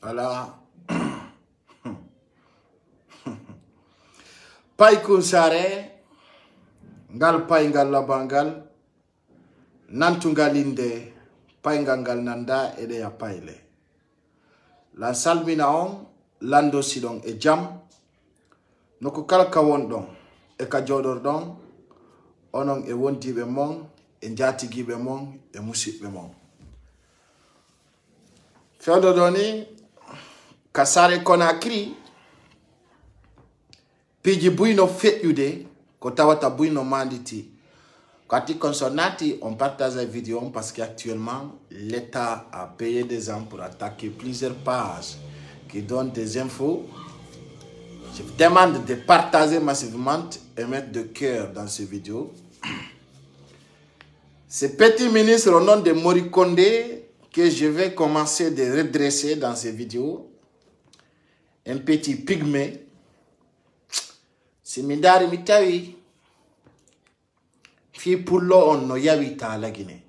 Voilà. Pai kunsare, ngal pai ngal labangal, nantungalinde, pai ngal nanda ede ya paile. La salmina on, lando sidon e jam, noko kal kawon e ka jodor don, onon e wondibe mon, e njatigibe mon, e musibbe mon. Feodo doni, kasare Conakry, piji buino fetude, ko tawata buino manditi. Quand il consonati, on partage la vidéo parce qu'actuellement, l'État a payé des gens pour attaquer plusieurs pages qui donnent des infos. Je vous demande de partager massivement et mettre de cœur dans ces vidéos. Ce petit ministre au nom de Morikonde que je vais commencer de redresser dans ces vidéos. Un petit pygmée. C'est Midari Mitawi. Fi pullo on no yawita la Guinée.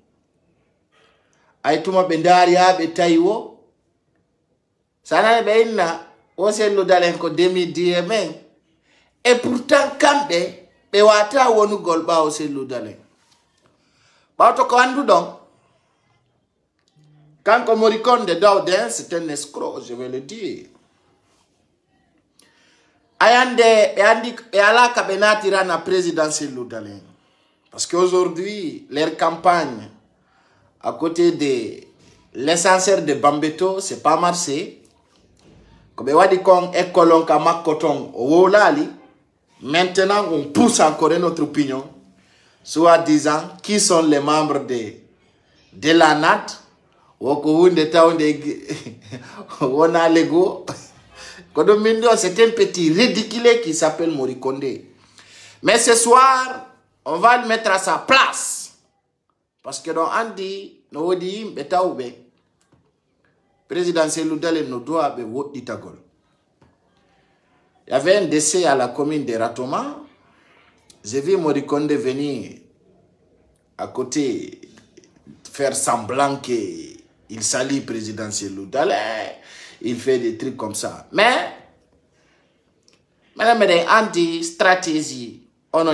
Aituma bendari abe taiwo. Sana be inna osello dalen ko 2010 men. Et pourtant kambe be wata wonu golba osello dalen. Ba to ko andu don. Kanko Morikonde Daouden, c'est un escroc, je vais le dire. Ayande e ala kabenati rana présidentiel Loudalen. Parce qu'aujourd'hui, leur campagne, à côté de l'essentiel de Bambeto, c'est pas marché. Comme on dit qu'on est colon kama coton au lali. Maintenant, on pousse encore notre opinion, soit disant qui sont les membres de la NAT, ou de town de on a l'ego. C'est un petit ridicule qui s'appelle Morikonde. Mais ce soir, on va le mettre à sa place. Parce que dans Andi, nous disons, président Seloudale nous doit voter d'Itagol. Il y avait un décès à la commune de Ratoma. J'ai vu Morikonde venir à côté faire semblant qu'il salit président Seloudale. Il fait des trucs comme ça. Mais, madame, anti-stratégie, on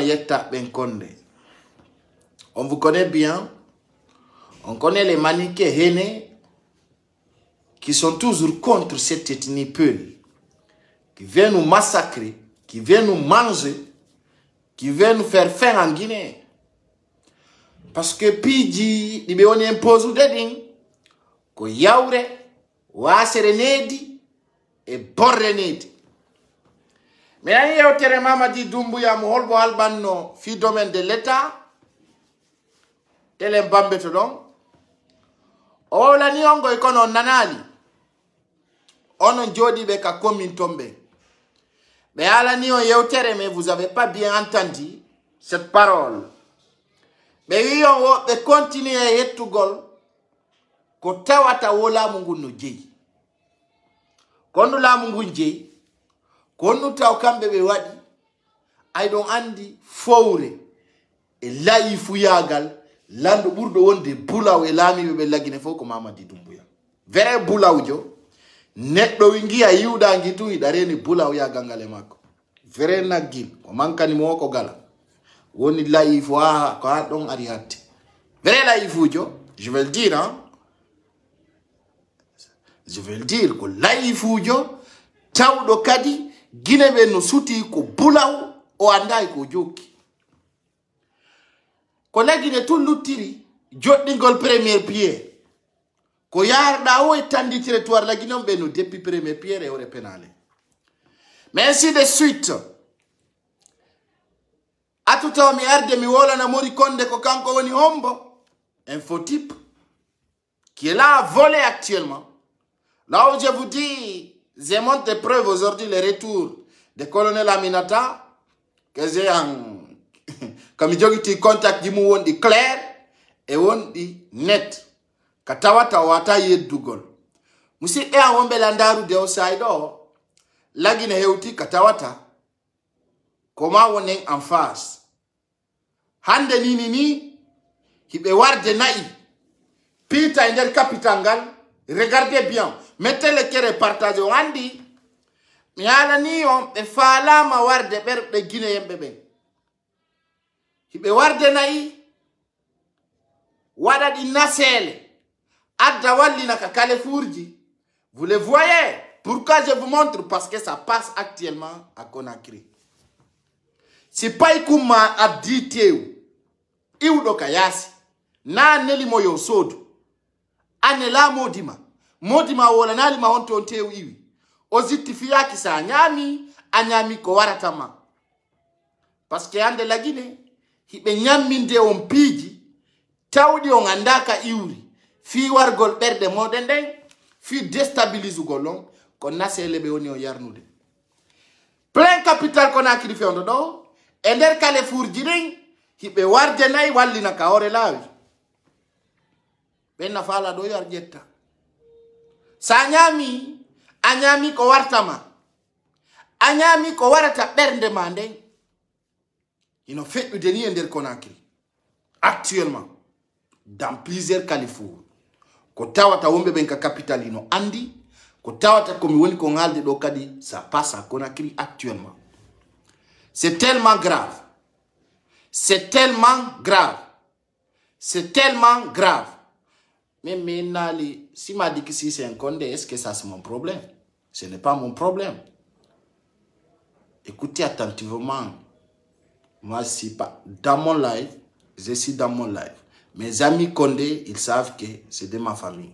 vous connaît bien. On connaît les maniqués haineux qui sont toujours contre cette ethnie Peul, qui vient nous massacrer, qui vient nous manger, qui vient nous faire faim en Guinée. Parce que Pidji, il on impose des ding, ko yaure, wa serenedi, et borrenedi. Mais il y a un Mamadi Doumbouya Moholbo Albano, fi domaine de l'État, tel un bambetodon. Oh, la nyongo ikono nanali. Ono jodi beka komin tombe. Mais à la nyon yeutere, mais vous n'avez pas bien entendu cette parole. Mais oui, on va continuer à être tout gol. Ko tawata wola mungu no jeyi. Kono la mungu jeyi. Kono taw kambe be wadi. I don't andi fowre. E laifu yagal. Lando burdo wonde bulaw e lami be lagine fo ko Mamadi Doumbouya. Vere bulaw jo. Neddo wingi a yiwda ngitu idareni bulaw ya gangale mako. Vere nagil ko mankani mo ko gala. Woni laifu ko ha don ari hatte. Vere laifu jo, je vais le dire hein. Je vais le dire ko laifu jo tawdo kadi Guinée be no suti ko bulaw o andai ko joki. Ko lagine tout l'utiri, jotdingol premier pied. Ko yarda o etandi territoire lagine on beno depuis premier pied et ore penale. Mais ainsi de suite. Atuta mi arde mi wola na Morikonde ko kanko woni hombo. Un faux type. Qui est là à voler actuellement. Là où je vous dis, je montre des preuves aujourd'hui, le retour de colonel Aminata, que j'ai en... Comme il dit, contact di mu wondi clair et wondi net. Katawata wata yedugol. Musi e a wombe landaru de osaido. Lagine heuti katawata. Koma wonen en face. Hande ni. Hibe warde nai. Pita inder kapitangal. Regardez bien. mettez le kere partage on andi mi ala ni on be falama warde berbe Guinée yembe be hibe warde nayi wada di nasele adda walli naka kale fourji. Vous le voyez? Pourquoi je vous montre? Parce que ça passe actuellement à Conakry. Si pas ikuma abditeu iu dokayasi na neli moyo sodu anela modima wala nali maonte onteu iwi ozitifia kisa anyami ko waratama parce que ande la Guinée hibe nyaminde on piji tawdi on andaka iuri fi wargol berde modenden fi déstabilise golon ko nasele be woni o yarnude plein capital Conakry fi ondo do e nder kale furjiren hibe warde nay wallina ka ore lawi benna fala do yar jetta sa anyami ko wartama anyami ko warata bernde manden ino feddude ni e nder Conakry actuellement dans plusieurs carrefours ko tawata wombe ben ka capital ino andi ko tawata ko mi woni ko ngalde do kadi ça passe à Conakry actuellement. C'est tellement grave. C'est tellement grave. C'est tellement grave. Mais maintenant, si m'a dit que si c'est un condé, est-ce que ça c'est mon problème? Ce n'est pas mon problème. Écoutez attentivement. Moi, je suis pas dans mon live. Je suis dans mon live. Mes amis Condé, ils savent que c'est de ma famille.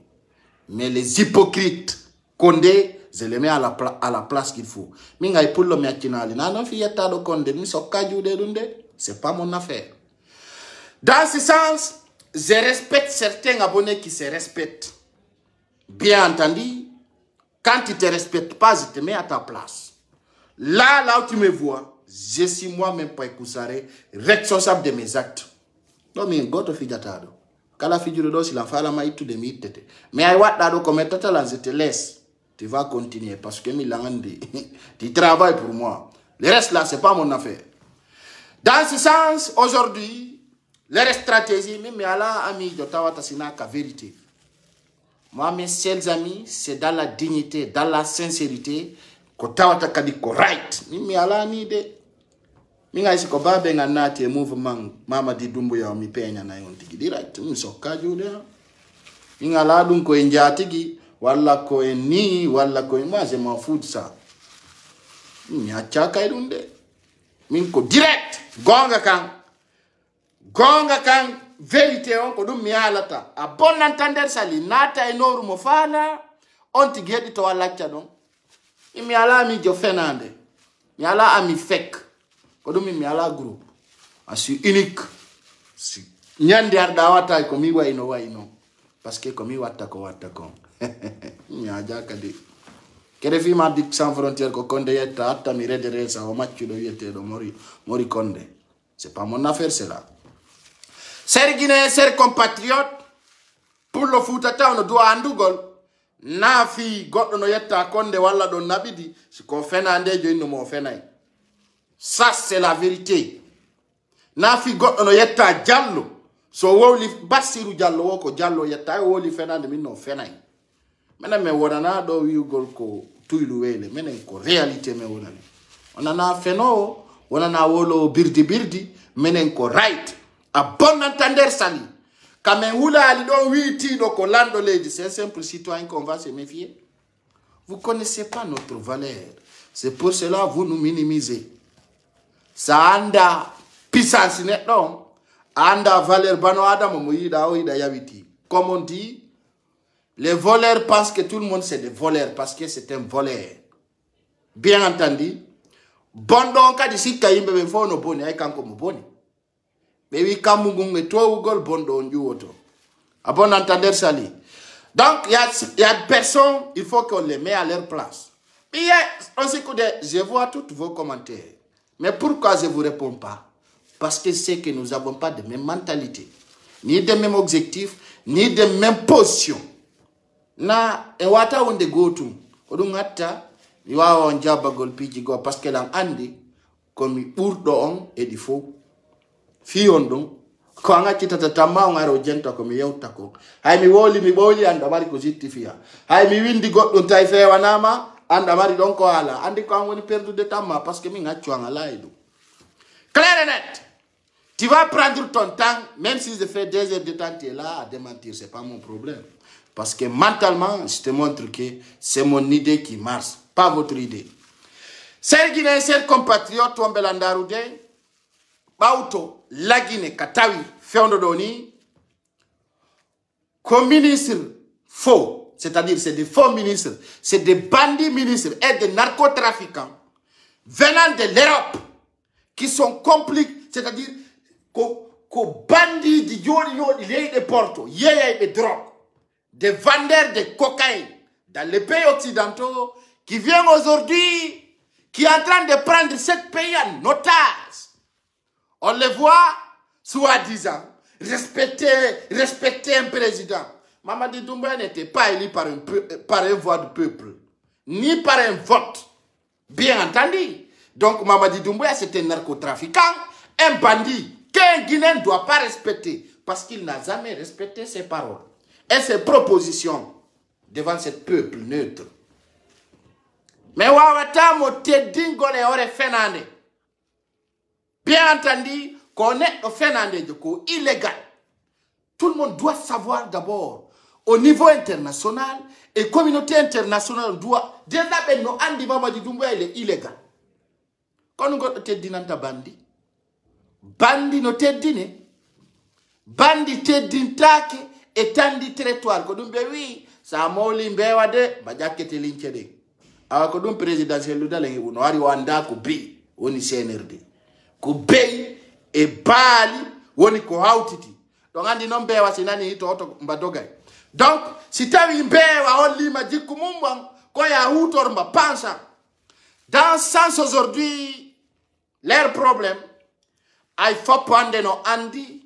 Mais les hypocrites Condé, je les mets à la place qu'il faut. C'est pas mon affaire. Dans ce sens, je respecte certains abonnés qui se respectent. Bien entendu, quand tu ne te respectes pas, je te mets à ta place. Là où tu me vois, je suis moi-même pas responsable de mes actes. Non, mais goto figatado. Kala figure do si la fala mai tu de mitete. Mais ai wat dado comme tata je te laisse. Tu vas continuer parce que Milandi, tu travailles pour moi. Le reste là, c'est pas mon affaire. Dans ce sens, aujourd'hui, leur stratégie, même là, amis, je t'ai la vérité. Moi, mes seuls amis, c'est dans la dignité, dans la sincérité, que tu as dit correct. Même là, ni de. Minga isi ko babe nga nati mouvement mama di dumbu ya mi penya na yon tigi direct mi so kaju de minga la dun ko njatigi wala ko ni wala ko moi je m'en fous de ça mi achaka idunde min ko direct gonga kan vérité on ko dum mi alata a bon entender sali nata enoru mo fala on tigi edi to wala cha don mi ala mi jo fenande mi ala ami fek Kodomi mi ala group. Asu unique. Si nyande arda wata ko mi wa ino. Parce que komi wata ko. Mi aja kadi. Kede fi ma dik sans frontières ko konde yetta atta mi redere sa o matchu do yete do mori konde. C'est pas mon affaire cela. Ser Guinéen, ser compatriote pour le foutata on doit andugol. Na fi goddo no yetta konde walla do nabidi si ko fenande jo ino mo fenay. Ça, c'est la vérité. Nafi goto no yetta jallo. So woli basiru jallo woko jallo yetta woli fenande min no fenay. Mena me wonana do yugol ko tuylu wele. Mena ko réalité me wonana. Onana feno, wonana wolo birdi. Mena ko right. A bon entender sali. Kame hula ali don witi do ko lando lady. C'est un simple citoyen qu'on va se méfier. Vous connaissez pas notre valeur. C'est pour cela que vous nous minimisez. Ça anda puissance net non anda valeur bano adam mo yida o yida yawiti comme on dit les voleurs pensent que tout le monde c'est des voleurs parce que c'est un voleur bien entendu bon donc kadi sikka yimbe be fo no boni ay kanko mo boni be wi kamungu nge to ugol bondo njuoto a bon entendre sali donc il y a des personnes il faut qu'on les met à leur place et on s'écoute je vois tous vos commentaires. Mais pourquoi je ne vous réponds pas? Parce que c'est que nous n'avons pas de même mentalité, ni de même objectif, ni de même position. Na ewata onde gotum, odungata iwa onjaba golpiji go parce que l'an andi comme urdo on et di faux. Fi ondon ko anga kita tatama ngaro jento ko mi yewta ko hay mi woli anda mari ko justifia hay mi windi goddo tay fe wanama anda mari don ko ala andi ko woni perdu de tamma parce que mi ngaccio anga laidu clair et net. Tu vas prendre ton temps, même si je fais 2 heures de temps, tu es là à démentir, c'est pas mon problème. Parce que mentalement, je te montre que c'est mon idée qui marche, pas votre idée. Ser Guinée, ser compatriote, on belandarude, Bauto, la Guinée, Katawi, Feondodoni, comme ministre faux, c'est-à-dire c'est des faux ministres, c'est des bandits ministres et des narcotrafiquants venant de l'Europe qui sont complices, c'est-à-dire que bandits di yoni de porto, de drogue, des vendeurs de cocaïne dans les pays occidentaux qui viennent aujourd'hui, qui est en train de prendre 7 pays en otage. On les voit, soi-disant, respecter un président. Mamadi Doumbouya n'était pas élu par un voix du peuple, ni par un vote. Bien entendu. Donc Mamadi Doumbouya, c'est un narcotrafiquant, un bandit qu'un Guinéen ne doit pas respecter parce qu'il n'a jamais respecté ses paroles et ses propositions devant ce peuple neutre. Mais wawata mo teddingole ore fenande. Bien entendu, qu'on est au fenande de ko illégal. Tout le monde doit savoir d'abord au niveau international et communauté internationale doit déjà ben no andi Mamadi Doumbouya il est illégal. Quand nous go teddinanta bandi bandi no teddine bandi teddintake et tandi territoire ko dum be wi sa mawli mbewa de ba jakete linke de awa ko dum présidentiel lu dala ngi no wari wanda ko be woni CNRD ko be e bali woni ko hawtiti donc andi non mbewa sinani to mbadogay donc si tawi mbewa on lima jikku mum ko ya hutor mba pensa dans sens aujourd'hui leur problème il faut prendre no andi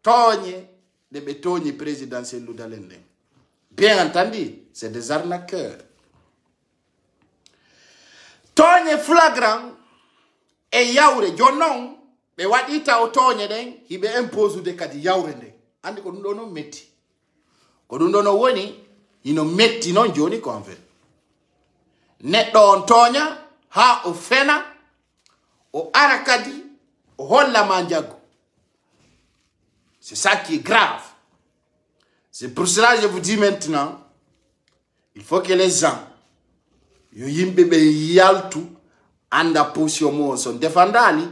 togne de betoni présidentiel ludalende. Bien entendu, c'est des arnaqueurs. Togne flagrant et yaure jonon be wadita o togne den hibe impose de kadi yaure den. Andi ko ndono metti. Ko ndono woni ino metti non joni ko en fait. Neddo on tonya ha o fena o arakadi o holla manjago. C'est ça qui est grave. C'est pour cela que je vous dis maintenant, il faut que les gens, yimbe yaltu, anda position mo son défendali,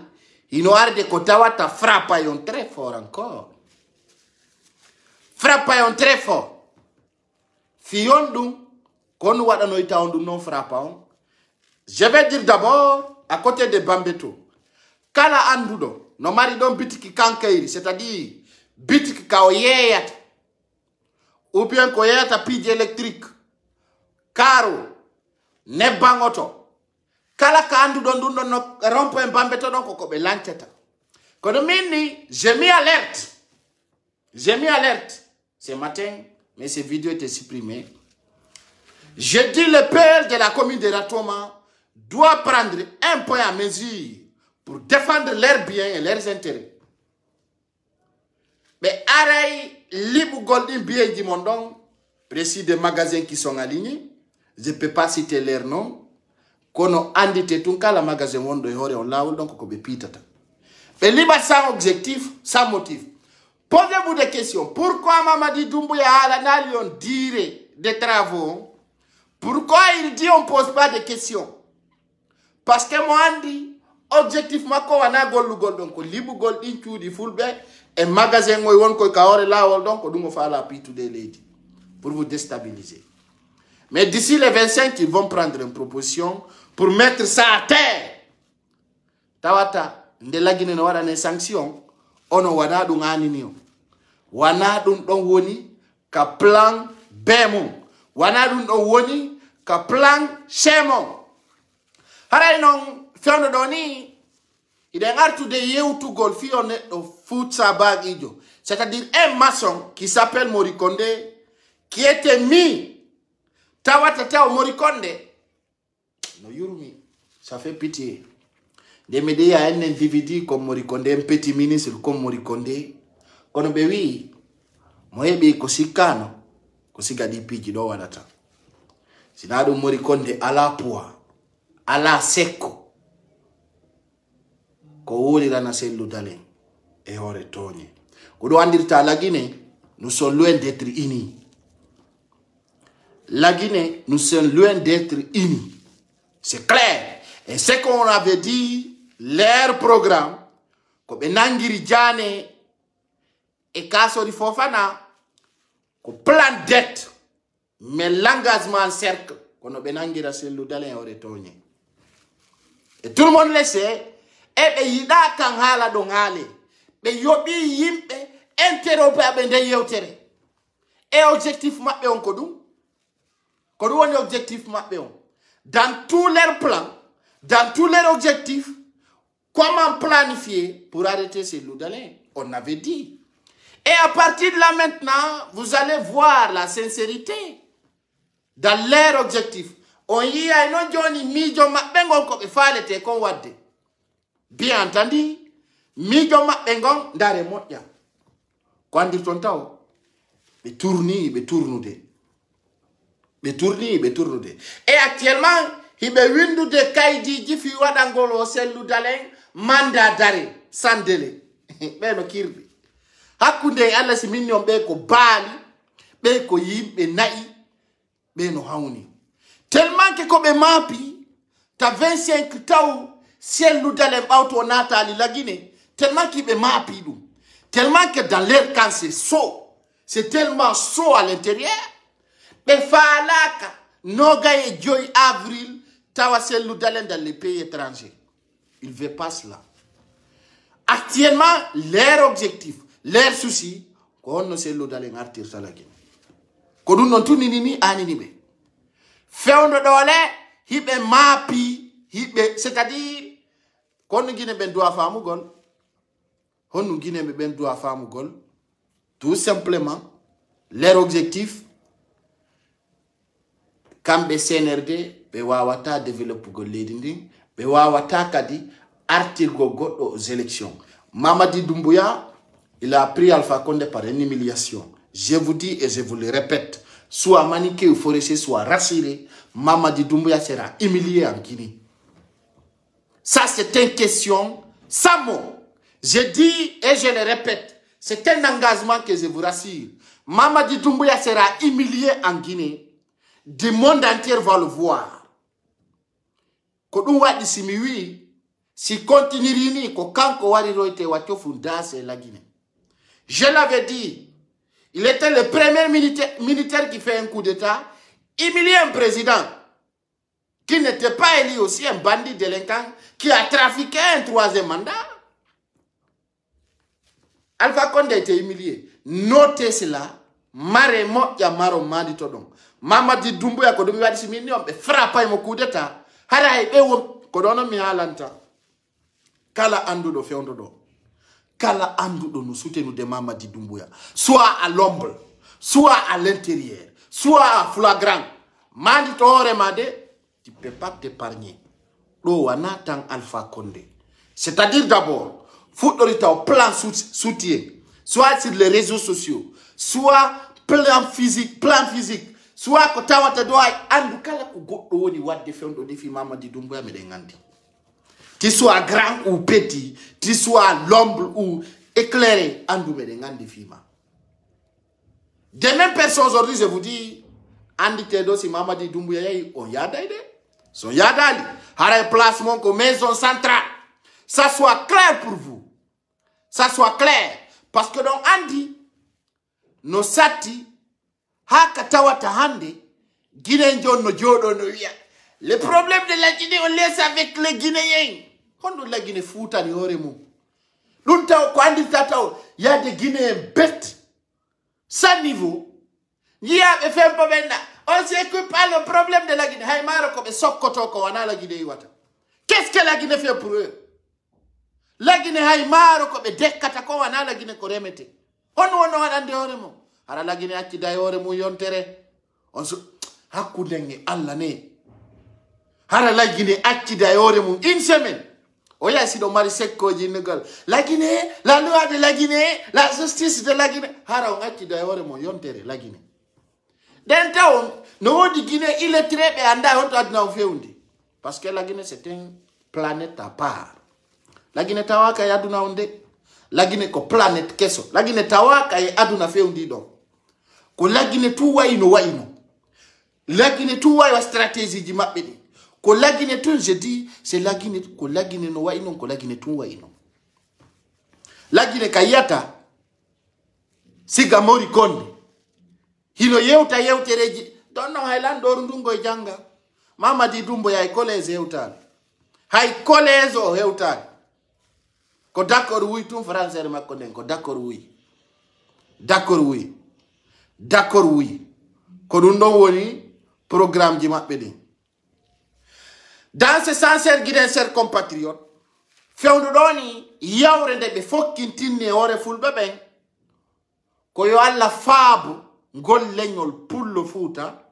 ils ont de kotawata frappa yon très fort encore. Frappa yon très fort. Fiyondu, kon wada no itaondu non frappa on. Je vais dire d'abord, à côté de Bambeto, kala andudo, no mari don bitiki kankairi, c'est-à-dire, bitiki kaoyeyata, ou bien koyeyata pidi électrique, karo, nebangoto, kala ka andudo ndundo no rompo en Bambeto don kokobe lanteta. Kono mini, j'ai mis alerte. J'ai mis alerte. Ce matin, mais cette vidéo était supprimée. Je dis le père de la commune de Ratoma doit prendre un point à mesure pour défendre leurs biens et leurs intérêts. Mais Aray, Libu Goldin bien du Mondon, précis des magasins qui sont alignés, je ne peux pas citer leurs noms. Kono andi tetunka la magasin wondo yore on laoul donc ko be pitata. Mais liba sans objectif, sans motif. Posez-vous des questions. Pourquoi Mamadi Doumbouya a l'analion dire des travaux? Pourquoi il dit on ne pose pas de questions? Parce que moi on dit objectivement ko wana gollu gol donc libu gol din tudi fulbe et magasin ngoy won ko kawore lawol donc dungo fa la pitu de lady pour vous déstabiliser. Mais d'ici les 25 ils vont prendre une proposition pour mettre ça à terre. Tawata ndelagine no wada ne sanction ono wana du ngani niyo. Wana dun don woni ka plan bemo. Wana dun don woni ka plan shemo. Haray non fiono doni il est artu de yeutu golfi on foot sa bag idio. C'est-à-dire un maçon qui s'appelle Morikonde qui était mis tawata taw Morikonde no yurumi ça fait pitié. Des médias un individu comme Morikonde, un petit ministre comme Morikonde, kono be wi mo hebi ko sikkano ko siga di piji do wadata sina dum mori konde ala poa ala secco ko woli rana sellu dalen e hore toñe ko do andirta la Guinée nous sommes loin d'être unis. La Guinée, nous sommes loin d'être unis. C'est clair. Et ce qu'on avait dit, leur programme, comme Nangiri Djane et Kassori Fofana, comme plan d'aide, mais l'engagement en cercle, qu'on a Benangira Selou Dalen au retourné. Et tout le monde le sait, et bien, il y a un hala dongale, mais yobi yimpe, interopérable de yeutere. Et objectif mappé on kodou. Kodou on objectif mappé on. Dans tous leurs plans, dans tous leurs objectifs, comment planifier pour arrêter ces loudalins? On avait dit. Et à partir de là maintenant, vous allez voir la sincérité dans leurs objectifs. On y a un Johnny Mijo Mapengon comme il fallait te qu'on wade. Bien entendu, Mijo Mapengon d'are moya. Quand il tontao, be tourni, be tournude. Be tourni, be tournude. Et actuellement, il be windu de kaidi jifi wadangolo selu dalen manda dare sans délai. Beno kirbi. Hakunde alla si minyon be ko bali, be ko yimbe nai, be no hauni. Tellement que comme mapi, ta 25 tau selu dalen auto natali la Guinée. Tellement qu'il be mapi dou. Tellement que dans leur camp, c'est chaud. C'est tellement chaud à l'intérieur. Mais falaka, noga et joy avril, tawasel loudalen dans les pays étrangers. Ils ne veulent pas cela. Actuellement, leur objectif, leur souci, qu'on ne sait loudalen artir sa la Guinée. Qu'on nous tout nini aninibe. Fait de dole, hibe mapi, hibe, c'est-à-dire, qu'on ne guine ben doit faire gol. Nous Guinée ben doit faire gol. Tout simplement, leur objectif, quand be CNRD, be wawata développer go ledindi, be wawata kadi artir go aux élections. Mamadi Doumbouya, il a pris Alpha Condé par une humiliation. Je vous dis et je vous le répète, soit maniqué ou forestier, soit rassuré, Mamadi Doumbouya sera humilié en Guinée. Ça, c'est une question sans mots. Je dis et je le répète, c'est un engagement que je vous rassure. Mamadi Doumbouya sera humilié en Guinée. Du monde entier va le voir. Si continue la Guinée. Je l'avais dit, il était le premier militaire qui fait un coup d'État, humilier un président qui n'était pas élu aussi, un bandit délinquant qui a trafiqué un troisième mandat. Alpha Condé a été humilié. Notez cela. Maremo ya maro madi todon. Mamadi Doumbouya ko dum wadi simini on be frappa e mo coup d'état. Hara e be won ko dono mi halanta. Kala andudo fewndo do. Kala andudo nous soutenu de Mamadi Doumbouya. Soit à l'ombre, soit à l'intérieur, soit à flagrant. Mandi to hore made, tu peux pas t'épargner. Do wana tang Alpha Condé. C'est-à-dire d'abord Foutorita au plan soutien, soit sur les réseaux sociaux, soit plan physique, soit quand tu as doit andu kala ku goddo woni wadde fewndo defi Mamadi Doumbouya me ngandi. Tu sois grand ou petit, tu sois l'ombre ou éclairé, andu me ngandi fima. Des mêmes personnes aujourd'hui, je vous dis, andi tedo si Mamadi Doumbouya on yada ide, son yadali, hara placement comme maison centrale. Ça soit clair pour vous. Ça soit clair. Parce que dans Andi, nos sati, hakatawata hande, Guinéen no jodo no ya. Le problème de la Guinée, on laisse avec les Guinéens. On la Guinée fouta ni oremu. L'unta ko andi tatao, il y a des Guinéens bêtes. Sans niveau. Il y a fait un peu maintenant. On ne s'occupe pas le problème de la Guinée. Haïmaro comme Sokoto ko wana la Guinée wata. Qu'est-ce que la Guinée fait pour eux? La Guinée haïmaro ko be dekkata ko wana la Guinée ko remete. Hono wadande horemo. Ara la Guinée acci day horemu yontere. On so hakkunde Allah ne. Ara la Guinée acci day horemu une semaine. Oya si do mari sekko jinnegal. La Guinée, la loi de la Guinée, la justice de la Guinée. Hara on acci da yore mo yontere la Guinée. Den taw no wodi Guinée il est très bien anda on to adna fewndi. Parce que la Guinée c'est une planète à part. La Guinée tawaka ya aduna onde. La Guinée ko planète keso. La Guinée tawaka ya aduna fewndi do. Ko la Guinée tu wayno wayno. La Guinée tu way wa stratégie ji mabbe di. Ko la Guinée tout je dis c'est la Guinée ko la Guinée no wayno ko la Guinée tu wayno. La Guinée kayata siga mori konde. Hino yewta yewtereji donno haylan do ndungo e janga. Mamadi Doumbouya hay collège hewtan. Hay collège o hewtan. Ko d'accord oui tum français makko den ko d'accord oui. D'accord oui. D'accord oui. Ko dum don woni programme ji mabbe din. Dans ce sens, chers compatriotes, fewndo doni yawre nde be fokkintinni hore fulbe ben ko yo alla faabu ngol leñol pullo Fouta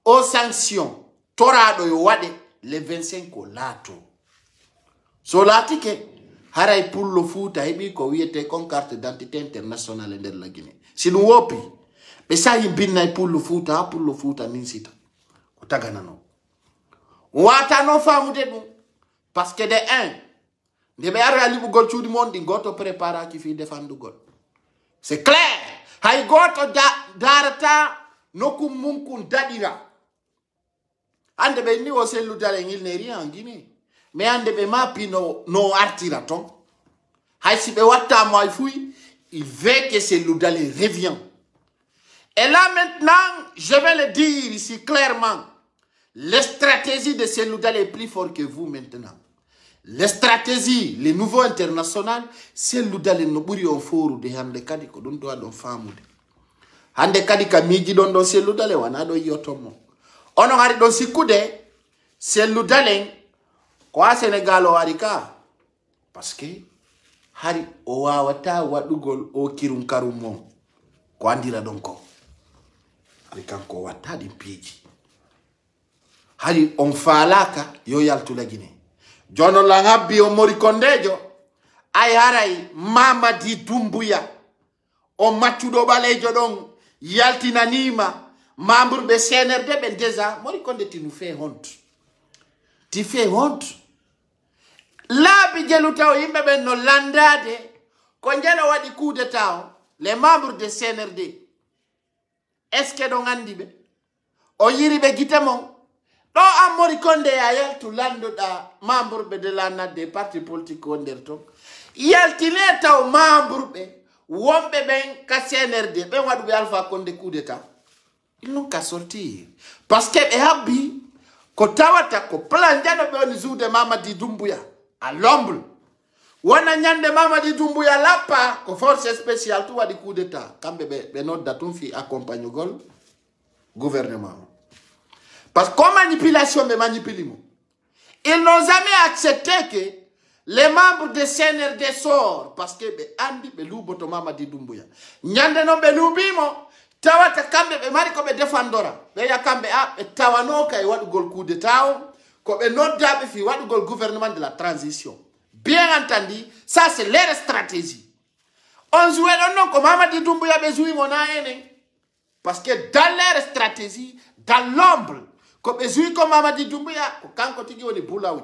aux sanctions torado yo wade le 25 ko lato. So latike haray pullo Fouta hebi ko wiete kon carte d'identité internationale nder la Guinée. Si dum wopi be sayi binnay pullo Fouta min sita ko taganano. Wata no famude dum parce que de un de be ara libugol ciudi mon di goto prépara ki fi defandugol. C'est clair. Hay goto darata nokum munkun dadira. Ande be ni o sellu dale ngil ne rien en Guinée. Mais ande be mapi no artira ton. Hay si be watta moy fouy, il veut que sellu dale revient. Et là maintenant, je vais le dire ici clairement. La stratégie de Selloudal est plus forte que vous maintenant. La stratégie, les nouveaux internationaux, Selloudal est no buri on foru de hande kadi ko dun do adon famude. Hande kadi ka miji don do Selloudal wana do yotomo. Ono ngari don sikude Selloudal ko a Sénégal o arika parce que hari o wawata wadugol o kirun karum mom ko andira don ko. Ari kanko wata di piji. Hari on falaka yo yaltu la Guinée. Jono la ngabbi o mori kondejo ay haray Mamadi Doumbouya o matudo balejo don yaltina nima membre be CNRD ben déjà mori konde tu nous fais honte. Tu fais honte. La bi jeluta o yimbe ben no landade ko njelo wadi coup d'état les membres de CNRD. Est-ce que don andi be o yiri be gitemon do amori konde ya yaltu lando da membre de la des partis politiques onderto yaltine taw membre be wombe ben ka CNRD ben wadu be Alpha Condé coup d'état ils n'ont qu'à sortir parce que e habbi ko tawata ko plan jano be on zude Mamadi Doumbouya à l'ombre wana nyande Mamadi Doumbouya lapa ko force spéciale to wadi coup d'état kambe be not datum fi accompagne gol gouvernement. Parce qu'on manipulation de manipulation. Ils n'ont jamais accepté que les membres de CNRD sortent parce que Andi Belou Mamadi Doumbouya. Nyande no Belubimo, Tawata Kambe Mariko be Defandora. Beya Kambe a Tawano kay wadu gol coup d'état, ko be no dabe fi wadu gol gouvernement de la transition. Bien entendu, ça c'est leur stratégie. On joue non comme Mamadi Doumbouya besoin mon ene. Parce que dans leur stratégie, dans l'ombre, comme ezui comme Mamadi Doumbouya, quand continue on est boula ou.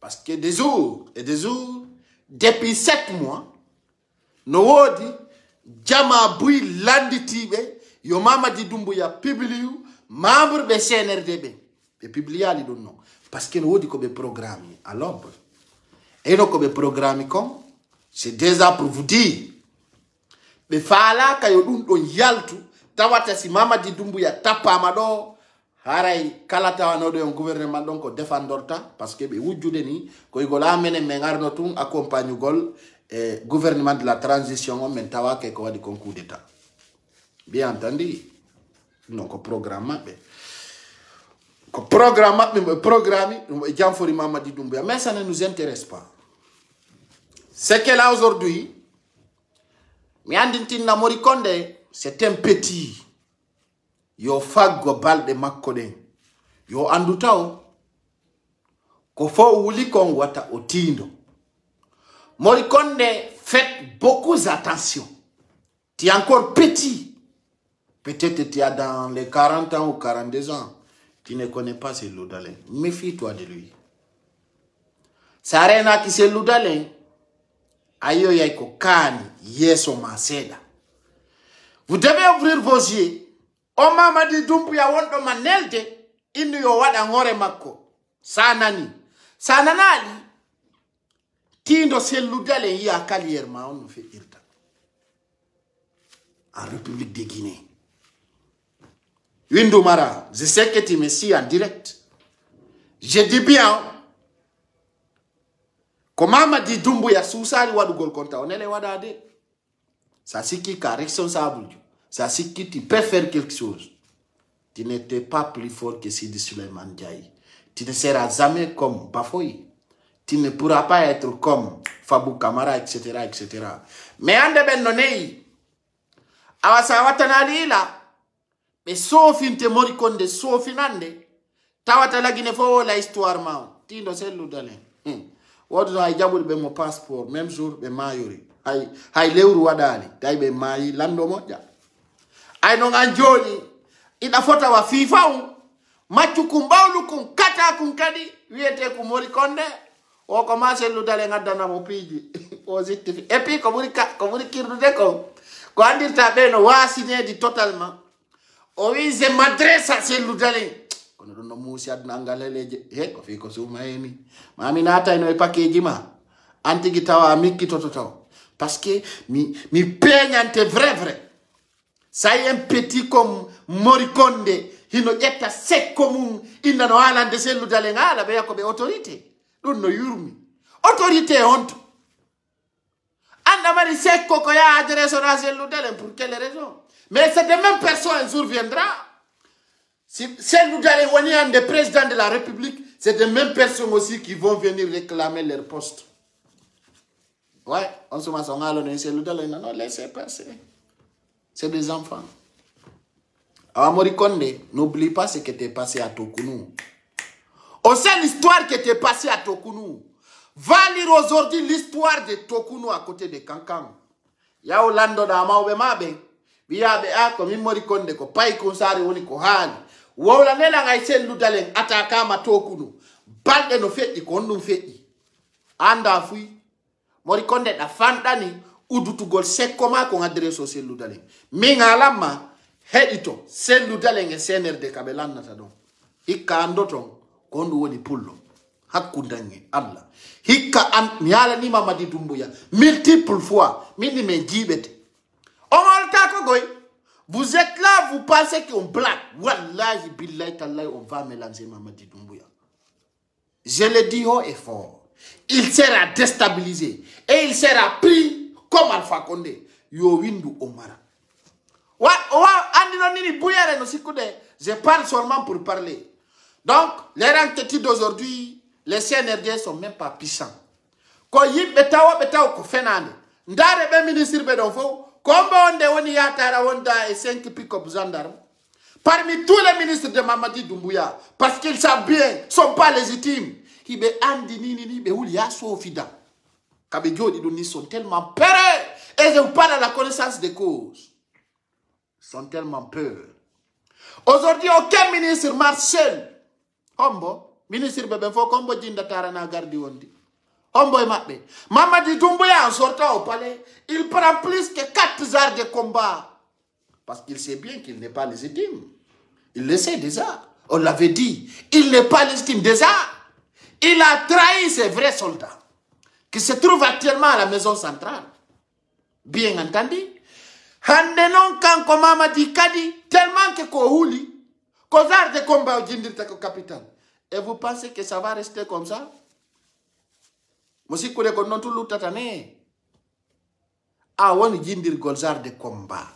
Parce que des jours et des jours, depuis 7 mois, no wodi jama bui landi tibe yo Mamadi Doumbouya publie membre de CNRDB et publie ali don non parce que no wodi ko be programme à l'ombre et no ko be programme comme c'est déjà pour vous dire be fala ka yo dum don yaltu tawata si Mamadi Doumbouya tapama do haray kala tawano do gouvernement donc ko défendorta parce que be wujjude ni ko igola menen me ngarno tum accompagne gol gouvernement de la transition on men tawake ko wadi concours d'état bien entendu non ko programme programme jamfori Mamadi Doumbouya mais ça ne nous intéresse pas. C'est que là aujourd'hui mi andintin na mori konde c'est un petit yo faggo balde makko den yo andutaw ko fo wuli kon wata otindo. Morikonde, faites beaucoup attention. Tu es encore petit. Peut-être tu as dans les 40 ans ou 42 ans. Tu ne connais pas ce Loudalen. Méfie-toi de lui. Sarena qui c'est Loudalen. Ayo yaiko kani yeso maseda. Vous devez ouvrir vos yeux. O mama di dumpu ya wondo manelde. Inu yo wada ngore mako. Sanani. Sananali. Tindo c'est Loudalen yi akali yerma on fait irta. En République de Guinée. Windoumara, je sais que tu me suis en direct. Je dis bien. Comment m'a dit Dumbuya Sousari Wadugol Konta, on est les Wadade. Ça c'est qui est responsable. Ça c'est qui tu peux faire quelque chose. Tu n'étais pas plus fort que Sidi Suleiman Diaye. Tu ne seras jamais comme Bafoy. Tu ne pourras pas être comme Fabou Kamara, etc., etc. Mais en de ben nonei, awasa watanali la, mais sauf in te morikonde, sauf in ande, tawata la Guinée fo la histoire ma, tindo c'est l'oudalen. Wadu ay jabul be mo passeport, même jour be mayori. Hay lewru wadali, tay be mayi lando moja. Ay no nganjoni, ina fota wa FIFA machu kumbawlu kun kata kun kadi, wiete ku morikonde, o commence l'oudalen ngadana mo piji. Positif. Et puis comme vous kirdude ko, ko andirta be no wasine di totalement. O wi je m'adresse à ce l'oudalen. Kono don no musi adna ngaleleje he ko fi ko suma eni mami nata ino e package ma antigi tawa mikki toto parce que mi peñante vrai ça y est un petit comme Morikonde hino jetta sekko mum inna no alande sellu dale ngala be yakobe autorité dun no yurmi autorité honto anda mari sekko ko ya adresse na sellu dale pour quelle raison mais cette même personne un jour viendra. Si nous allons des présidents de la République, c'est des mêmes personnes aussi qui vont venir réclamer leur poste. Ouais, on se masse en allant, c'est non, laissez passer. C'est des enfants. Alors, Morikonde, n'oublie pas ce qui était passé à Tokounou. Aussi l'histoire qui était passée à Tokounou. Va lire aujourd'hui l'histoire de Tokounou à côté de Kankan. Ya Olando da Maube Mabe. Biya be a comme Morikonde ko pay ko sari woni ko haali. Wawla nela ngay sen ludalen ataka ma Tokounou. Balde no fetti ko ndum fetti. Anda fui. Morikonde da fandani udutugol sekkoma ko adresso sen ludalen. Mi ngalama hedito sen ludalen e CNRD kabelannata don. Hikka andoton ko ndu woni pullo. Hakkundange Allah. Hikka an nyala ni Mamadi Doumbouya multiple fois mini men jibete. Vous êtes là, vous pensez qu'on blague. Wallahi billahi tallahi, on va mélanger Mamadi Doumbouya. Je le dis haut et fort. Il sera déstabilisé. Et il sera pris comme Alpha Condé. Yo windu Omara. Je parle seulement pour parler. Donc, les renquêtes d'aujourd'hui, les CNRD sont même pas puissants. Quand il betawo ko fenande. Ndare be ministre be don fo. Comme on est yatara wonda et 5 pick-up gendarmes. Parmi tous les ministres de Mamadi Doumbouya, parce qu'ils savent bien, ne sont pas légitimes. Ils sont tellement peurs. Et je vous parle à la connaissance des causes. Ils sont tellement peurs. Aujourd'hui, aucun ministre marche seul. Combo, ministre Bebenfo, Combo Jindatara na gardi wondi. Mamadi Doumbouya en sortant au palais, il prend plus que 4 armes de combat. Parce qu'il sait bien qu'il n'est pas légitime. Il le sait déjà. On l'avait dit. Il n'est pas légitime déjà. Il a trahi ses vrais soldats. Qui se trouvent actuellement à la maison centrale. Bien entendu. Handenon kan Mamadi Kadi, tellement que Kohouli, qu'aux armes de combat au Jindirtako capitale. Et vous pensez que ça va rester comme ça? Mosikure ko non tulu tatane. A woni jindir golzar de combat.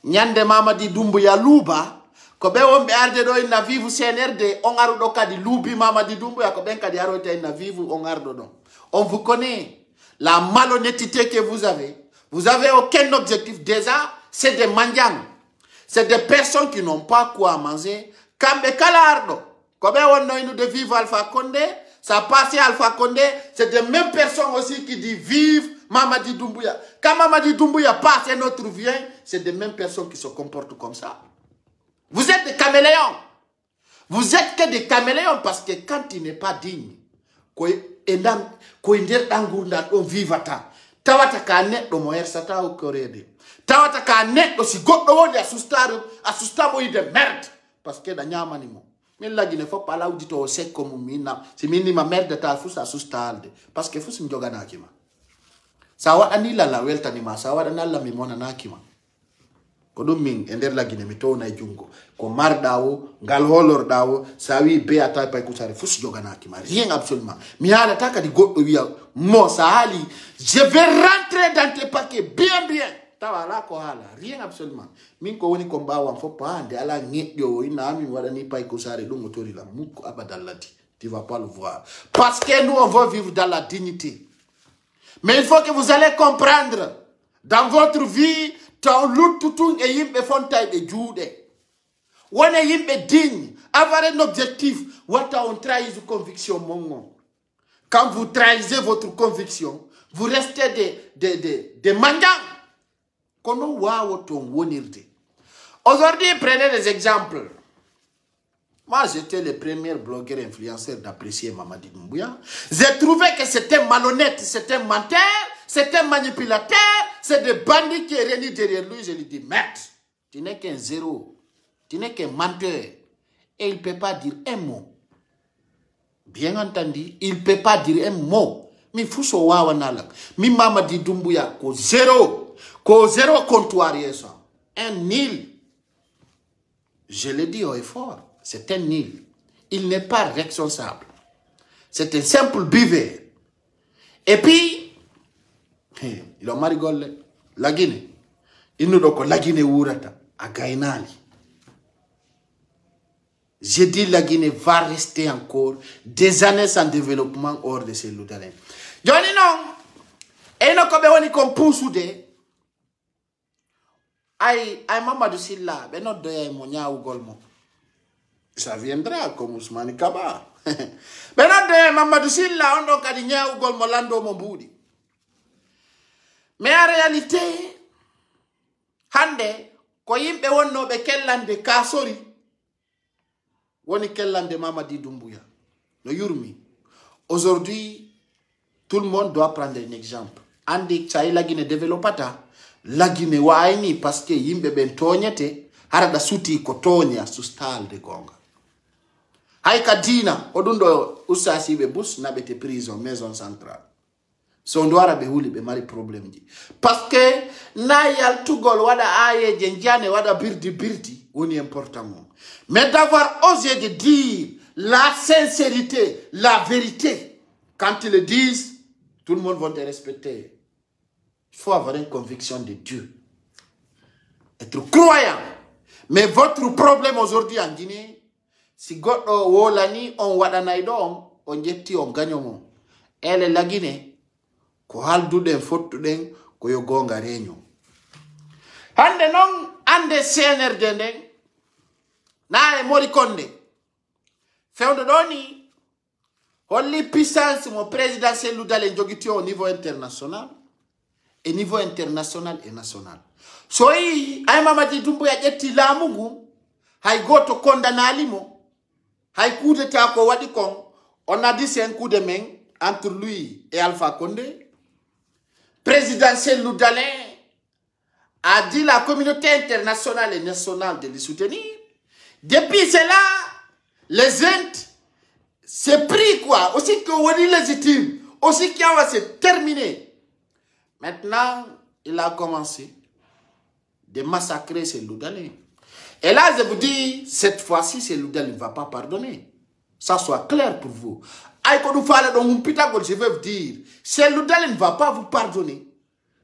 Nyande Mamadi Doumbouya luba ko be wonbe arde do na vivu CNRD on arudo kadi lubi Mamadi Doumbouya ko ben kadi arote na vivu on ardo don. On vous connaît la malhonnêteté que vous avez. Vous avez aucun objectif déjà, c'est des mendiants. C'est des personnes qui n'ont pas quoi manger. Kambe kala ardo ko be wonno inu de vivu Alpha Condé Ça passait Alpha Condé, c'est des mêmes personnes aussi qui disent vive Mamadi Doumbouya. Quand Mamadi Doumbouya passe et l'autre vient, c'est des mêmes personnes qui se comportent comme ça. Vous êtes des caméléons. Vous êtes que des caméléons parce que quand il n'est pas digne, on vivata. Tawata ka net do moyer sata o korede. Tawata ka net do si goddo woni assustamo de merde parce que da nyamani mo. Mais là il ne faut pas là où dit au sec comme mina. Si mini ma merde ta fu assustalde parce que fu sim joga na kima. Sawa anila la welta ni ma sawa anala mi mona na kima. Kodo min ender la gine mi to na jungo ko mar dawo ngal holor dawo sawi be ata pa kusare fus joga na ki rien absolument mi hala taka di goddo wiya mo sahali je vais rentrer dans tes paquets bien tawala ko hala rien absolument min ko woni ko mbawa fo pande ala ngeddo ina mi wada ni pa kusare dum tori la muko abadallati tu vas pas le voir parce que nous on veut vivre dans la dignité mais il faut que vous allez comprendre dans votre vie taw luttutun e yimbe fontaybe juude wona yimbe digne avoir un objectif wata on trahit conviction mongo quand vous trahissez votre conviction vous restez des mendiants kono wawo ton wonirde aujourd'hui prenez des exemples. Moi j'étais le premier blogueur influenceur d'apprécier Mamadi Doumbouya. J'ai trouvé que c'était malhonnête, c'était menteur, c'était manipulateur. C'est des bandits qui est réunis derrière lui. Je lui dis, maître, tu n'es qu'un zéro. Tu n'es qu'un menteur. Et il ne peut pas dire un mot. Bien entendu, il ne peut pas dire un mot. Mais il faut que mi Mamadi Doumbouya, ko zéro comptoir. Un nil. Je le dis haut et fort. C'est un nil. Il n'est pas responsable. C'est un simple buveur. Et puis, il a marigolé. La Guinée. Il nous dit que la Guinée ourata à Gaïnali. J'ai dit la Guinée va rester encore des années sans développement hors de ces loudalins. Johnny non. Et non comme on y compose ou de. Aïe Mamadou Silla. Ben non de monia ou golmo. Ça viendra comme Ousmane Kaba. Ben non de Mamadou Silla on donc a dit nia ou golmo lando mon boudi. Mais en réalité, hande, ko yimbe wonno be kellande kasori, woni kellande Mamadi Doumbouya. No yurmi. Aujourd'hui, tout le monde doit prendre un exemple. Andi chay la Guinée développata, la Guinée waini parce que yimbe ben tonyete, harada suti ko tonya sustal de gonga. Hay kadina, odundo usasi be bus na bete prison, maison centrale. Son doara be huli be mari problème di parce que na yal tugol wada aye jenjane wada birdi woni important mais d'avoir osé de dire la sincérité, la vérité quand ils le disent, tout le monde va te respecter. Il faut avoir une conviction de Dieu, être croyant. Mais votre problème aujourd'hui en Guinée, si goddo wolani on wada naidon on jetti on gagnon elle la Guinée ko halduɗen fottuɗen ko yo gonga reño hande non ande CNRD nden na e mori konde fewdo ɗo ni holli puissance mo présidentiel ludale jogiti au niveau international et niveau international et national so yi ay Mamadi Doumbouya ƴetti laamu ngu hay goto kondanalimo hay coup d'état ko waɗi kon on a dit c'est un coup de main entre lui et Alpha Condé. Présidentiel Loudalin a dit la communauté internationale et nationale de le soutenir. Depuis cela, les Indes s'est pris quoi? Aussi qu'on est légitime, aussi qu'on va se terminer. Maintenant, il a commencé de massacrer ces Loudalins. Et là, je vous dis, cette fois-ci, ces Loudalins ne va pas pardonner. Ça soit clair pour vous. Je veux vous dire, ces Loudalins ne va pas vous pardonner.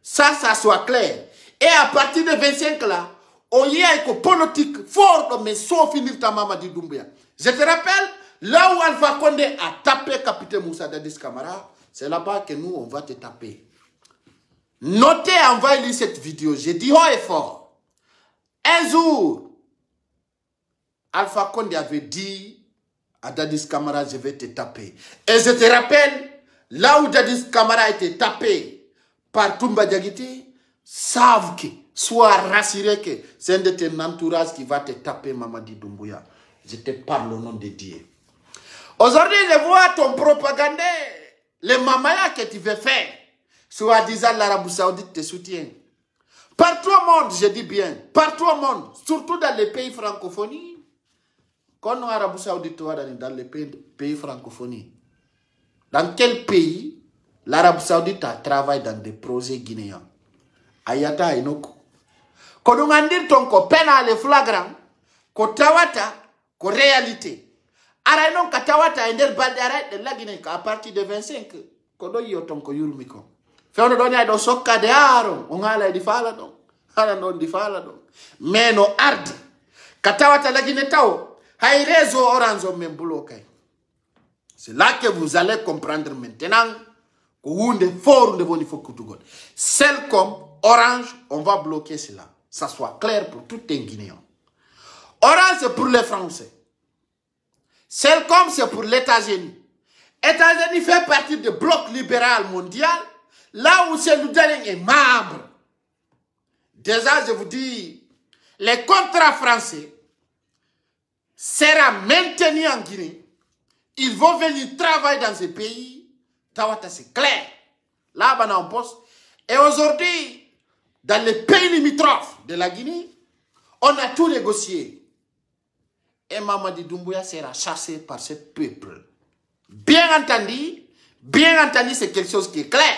Ça soit clair. Et à partir de 25 là, on y a une politique forte, mais sans finir ta Mamadi Doumbouya. Je te rappelle, là où Alpha Condé a tapé Capitaine Moussa Dadis Camara, c'est là-bas que nous, on va te taper. Notez, envoyez-lui cette vidéo. J'ai dit haut et fort. Un jour, Alpha Condé avait dit à Dadis Camara, je vais te taper. Et je te rappelle, là où Dadis Camara a été tapé par Toumba Diakité, savent que, sois rassuré que c'est un de tes entourages qui va te taper, Mamadi Doumbouya. Je te parle au nom de Dieu. Aujourd'hui, je vois ton propagande, les mamaya que tu veux faire, soi-disant l'Arabie Saoudite te soutient. Partout au monde, je dis bien, partout au monde, surtout dans les pays francophones, quand l'Arabie Saoudite dans les pays francophones, dans quel pays l'Arabie Saoudite travaille dans des projets guinéens? Ayata Inoko. Quand on a dit ton pénal et flagrant, ko tawata, ko réalité. Arainon katawata endel baldaray de la Guinée à partir de 25, kodo yoton ko yurmiko. Fewno do nyaa do sokka de aaron on ala di fala don. Ala non di fala don. Mais no arde katawata la Guinée taw hay réseau orange o men bloqué. C'est là que vous allez comprendre maintenant que hunde fort de boni fokutugol. Celle comme Orange, on va bloquer cela. Ça soit clair pour tout un Guinéen. Orange, c'est pour les Français. Celcom, c'est pour les États-Unis. Les États-Unis fait partie du bloc libéral mondial, là où Cellou-Dalein est membre. Déjà, je vous dis, les contrats français seront maintenus en Guinée. Ils vont venir travailler dans ce pays. Tawata, c'est clair. Là, on poste. Et aujourd'hui, dans les pays limitrophes de la Guinée, on a tout négocié. Et Mamadi Doumbouya sera chassé par ce peuple. Bien entendu, c'est quelque chose qui est clair.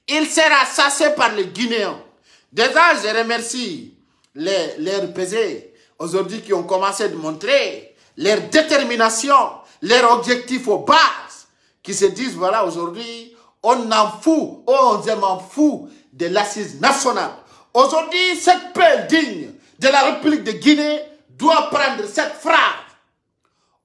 Il sera chassé par les Guinéens. Déjà, je remercie les RPZ aujourd'hui qui ont commencé de montrer leur détermination, leur objectif aux bases, qui se disent, voilà, aujourd'hui, on en fout, on s'en fout de l'assise nationale. Aujourd'hui, cette peuple digne de la République de Guinée doit prendre cette phrase.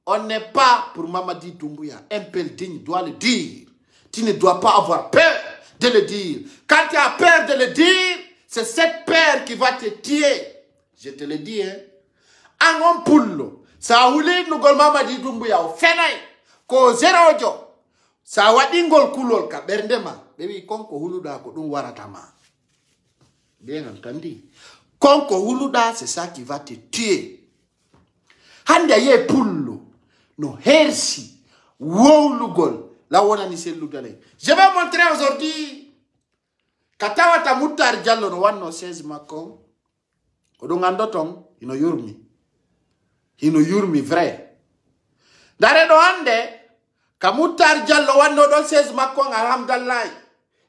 On n'est pas pour Mamadi Doumbouya. Un peuple digne doit le dire. Tu ne dois pas avoir peur de le dire. Quand tu as peur de le dire, c'est cette peur qui va te tuer. Je te le dis, hein. Angon pullo. Ça ouli nous gol Mamadi Doumbouya au fenay. Ko zéro jo. Ça wadingol kulol ka berndema. Baby konko huluda ko dum waratama. Bien entendu. Konko huluda, c'est ça qui va te tuer. Handa ye pullo. No hersi. Wowlugol. La wona ni Cellou-Dalein. Je vais montrer aujourd'hui. Katawata Moutar Diallo no wanno 16 makon. Kodo ngandoton ino yurmi. Ino yurmi vrai. Dare do hande Kamoutar Diallo wanno do 16 makon alhamdulillah.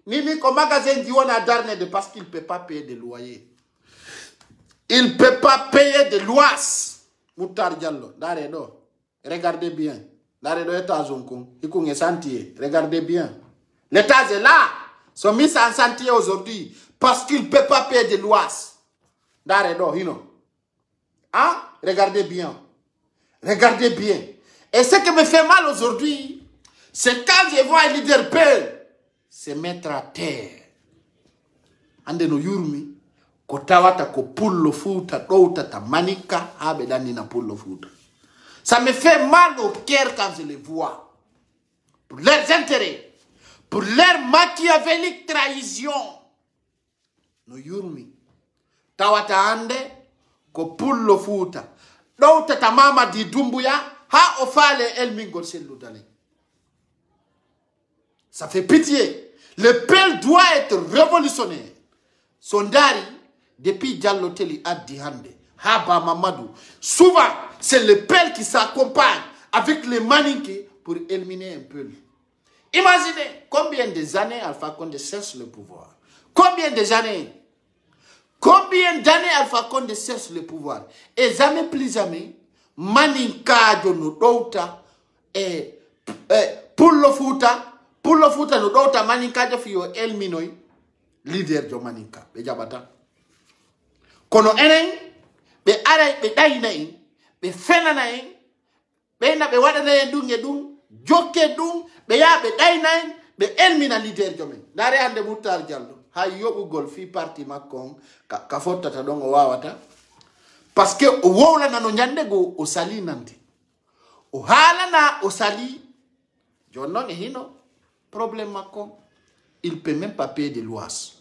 Nini ko magasin di wona darne de parce qu'il ne peut pas payer de loyer. Il ne peut pas payer de loyer. Moutar Diallo, dare do. Regardez bien. Dare do état zonkon. Ikunge santier. Regardez bien. L'état est là. Sont mis en chantier aujourd'hui parce qu'il ne peut pas payer de loyer. Dare do, hino. Hein? Regardez bien. Regardez bien. Et ce qui me fait mal aujourd'hui, c'est quand je vois un leader peur se mettre à terre. Ande no yurmi, ko tawata ko pullo futa, douta ta manika, habe dani na pullo futa. Ça me fait mal au cœur quand je les vois. Pour leurs intérêts, pour leur machiavélique trahison. No yurmi, tawata ande, ko pullo futa, douta ta Mamadi Doumbouya, ha ofale el mingol Cellou-Dalein. Ça fait pitié. Le peuple doit être révolutionnaire. Sondari, depuis Diallo Teli Addi Hande, Haba Mamadou, souvent, c'est le peuple qui s'accompagne avec les maninqués pour éliminer un peuple. Imaginez combien des années Alpha Condé cherche le pouvoir. Combien d'années Alpha Condé cherche le pouvoir. Et jamais plus jamais, maninka no douta et pour le futa no douta maninka de fio elminoi leader de maninka be jabata kono enen be ara be dayna en be fenana en be na be wadana en dunge dum jokke dum be ya be dayna en be elmina leader de men dare ande Moutar Diallo hay yobugol fi parti makon ka fotata don o wawata parce que o wowla nano nyande go o sali nante o halana o sali jonnon e hino problème makko il peut même pas payer de loyer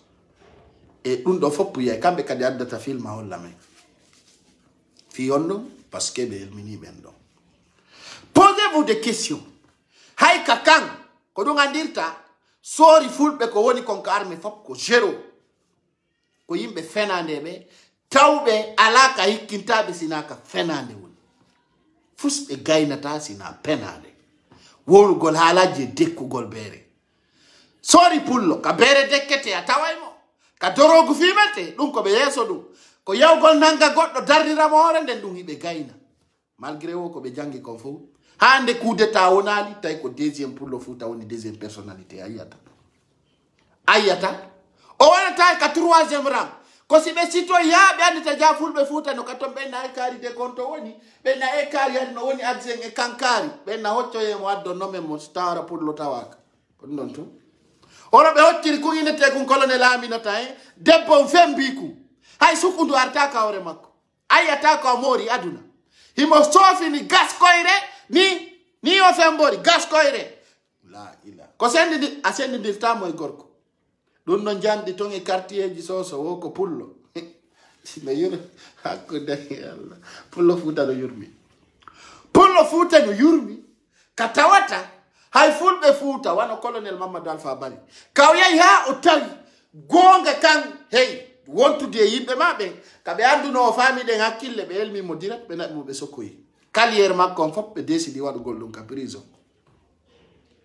et ɗum ɗo fof puya kamɓe kadi addata film holla men fiyon ɗum parce que ɓe elmini ɓen ɗon. Posez-vous des questions. Hay ka kan ko ɗum andirta soori fulɓe ko woni konko arme fof ko zéro ko yimɓe fenande ɓe tawɓe alaka hikkintaɓe sina ka fenande woni fus ɓe gaynata sina penade wowlugol haalaji dekkugol beere soori pullo ka beere dekkete a tawaymo ka dorogu fimete ɗum ko ɓe yeeso ɗum ko yawgol nanga goɗɗo dardiramo hoore nden ɗum hiɓe gayna malgré o ko ɓe jangi kon fof hande coup d'état wonali tawi ko deuxiéme pullo Fouta woni deuxiéme personnalité ayyata o wonata ka troisiéme rang ko si ɓe sito yaaɓe andita ja fulɓe Fouta no katon ɓenna e kaari de konto woni ɓenna e kaari hadi no woni adjoint e kankari ɓenna hoccoyemo addonnomen mo tawara pullo tawaka ko ɗum ɗon to hono ɓe hocciri kuginete kum colonel Aminata debbo fembi kum hay sukundu arta kawre makko ayyata ko moori aduna himo soofini gaskoyre ni o fembori gaskoyre la ila ko sendi a sendidirtamo e gorko ɗum no janɗi ton e quartier ji soso wo ko pullo no yur hakkude Allah pullo Fouta no yurmi pullo Fouta no yurmi ka tawata hay fulɓe Fouta wano colonel Mamadou Alpha Bari kaw yahi ha o tawi gonga kan hey wontude yimɓe maɓe kaɓe anduno o faami ɗen hakkille ɓe elmimo direct ɓe naɓi mo ɓe sokkoyi carrière makko on fof ɓe décidi waɗugol ɗum ka prison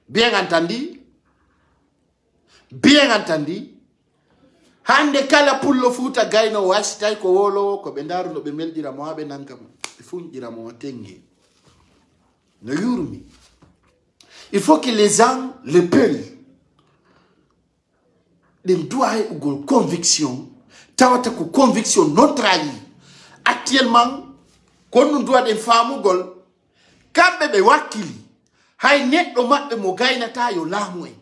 bien entendu hande kala pullo Fouta gayno wasi tawi ko wolowo ko ɓe ndaruno ɓe melɗiramo ha ɓe nankamo ɓe funƴƴiramo o tengue no yurmi. Il faut que les gens le peuvent ɗen duwa heɓugol conviction tawata ko conviction non trahie actuellement kono ɗum duwa ɗen faamugol kamɓe ɓe wakkili hay neɗɗo maɓɓe mo gaynata yo laamu en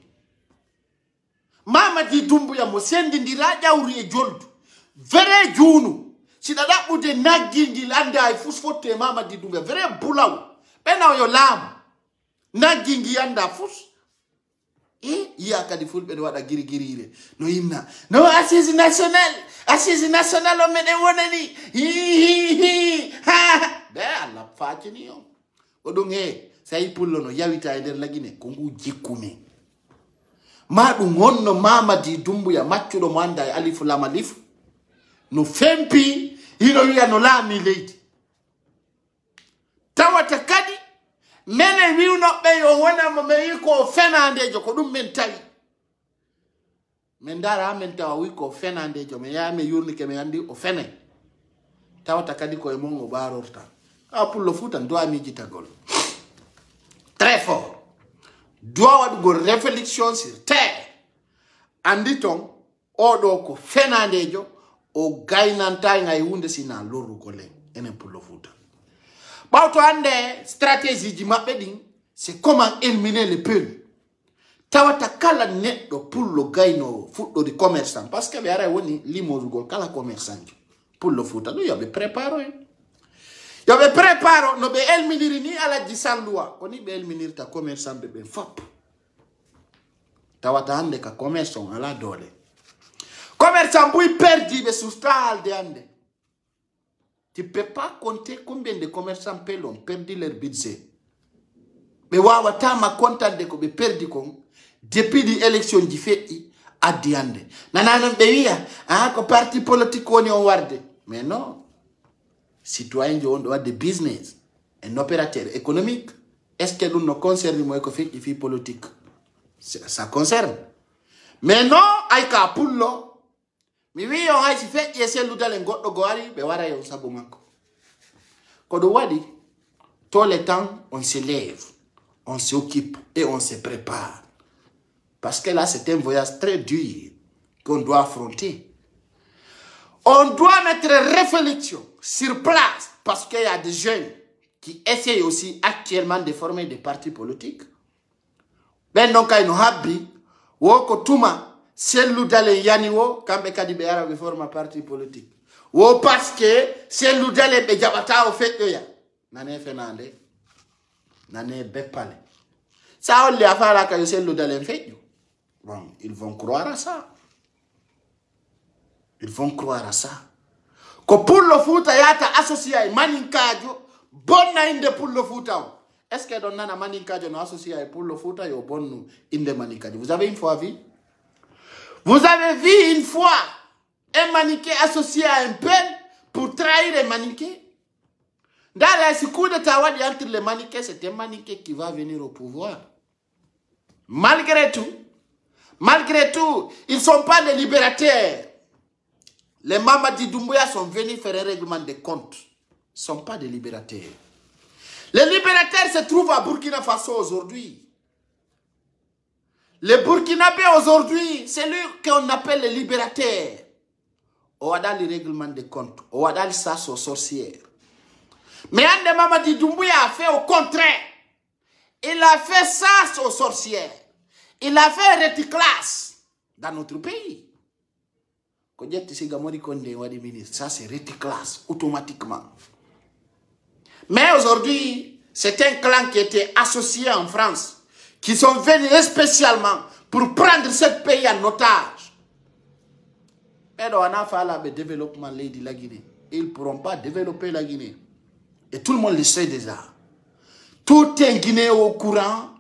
Mamadi Doumbouya mo sendindira ƴawri e joldu vrai juunu siɗa ɗaɓɓude naggingil anda e fus fotte Mamadi Doumbouya vrai bulaw ɓenaw yo laamu naggingi anda fus iya kadi fulɓe ne waɗa girigirire no yimna no assise national o meɗen wonani hi ɓe Allah faacini on ko ɗum so yi pullo no yawita e nder lagine ko ngu jikkumi ma ɗum wonno Mamadi Doumbouya maccuɗo mo anda e alifu lama lifu no fempi hino wiya no laami leydi tawata kadi menen wiwnoɓɓe yo wonamo mi wi ko fenandejo ko ɗum min tawi min dara min tawa wi ko fenandejo mi yaha mi yurnike mi andi o fene tawata kadi koye mon o ɓarorta a pullo Fouta doit mijitagol très fort doit waɗugol réflexion sur terre andi ton oɗo ko fenandejo o gaynanta ngay hunde sina lorrugo len enen pullo Fouta ɓawto hande stratégie ji maɓɓe ɗin c'est comment éliminer le peuple tawata kala neɗɗo pullo gayno fuɗɗori commerçant par ce que ɓe ara woni limorugol kala commerçant jo pullo Fouta ɗum yoɓe préparo yoɓe préparo no ɓe elminiri ni Alaji Salluwa koni ɓe elminirta commerçant ɓe ɓen fop tawata hande ka commerce on ala doole commerçant mbuy perdiɓe susta haalde hande. Tu ne peux pas compter combien de commerçants pellent ont perdu leur budget. Mais wawatama kontande ko be perdi kon depuis l'élection di fe'i addi hande. Nananon be wiya ko parti politique woni on warde. Mais non. Citoyen jo on doit de business, un opérateur économique. Est-ce que nous ne concerne moi ko fe'i fi politique? Ça concerne. Mais non, ayka pullo mi wi on hay si feƴƴe selludale goɗɗo go ari ɓe wara yo sabu makko ko ɗum waɗi tout le temps on se lève on s'occupe et on se prépare parce que là c'est un voyage très dur qu'on doit affronter. On doit mettre réflexion sur place parce qu'il y a des jeunes qui essayent aussi actuellement de former des partis politiques. Ben donc no habbi wo ko tuma selludale yani wo kamɓe kadi ɓe ara ɓe forma parti politique wo parce que selludale ɓe jaɓata o feƴƴoya nane fenande Nane bepale. Ça, on les a fait là quand c'est le dalen fait. Bon, ils vont croire à ça. Ils vont croire à ça. Que pour le foot, il y a associé à Maninkajo, bonne inde pour le foot. Est-ce que dans na Maninkajo non associé pour le foot, il y a bonne inde Maninkajo. Vous avez une fois vu? Vous avez vu une fois un Maninké associé à un peuple pour trahir un Maninké? Dans les coups de Tawadi entre les Maninké, c'est un Maninké qui va venir au pouvoir. Malgré tout, ils ne sont pas les libérateurs. Les Mamadi Doumbouya sont venus faire un règlement de compte. Ils ne sont pas des libérateurs. Les libérateurs se trouvent à Burkina Faso aujourd'hui. Les Burkinabés aujourd'hui, c'est lui qu'on appelle les libérateurs. On a dans le règlement de compte. On a dans le sas aux sorcières. Mais Ande Mamadi Doumbouya a fait au contraire. Il a fait sas aux sorcières. Il a fait reticlasse dans notre pays. Ça, c'est reticlasse automatiquement. Mais aujourd'hui, c'est un clan qui était associé en France, qui sont venus spécialement pour prendre ce pays en otage. Mais on a fait le développement de la Guinée. Ils ne pourront pas développer la Guinée. Et tout le monde le sait déjà. Tout un Guinéen au courant,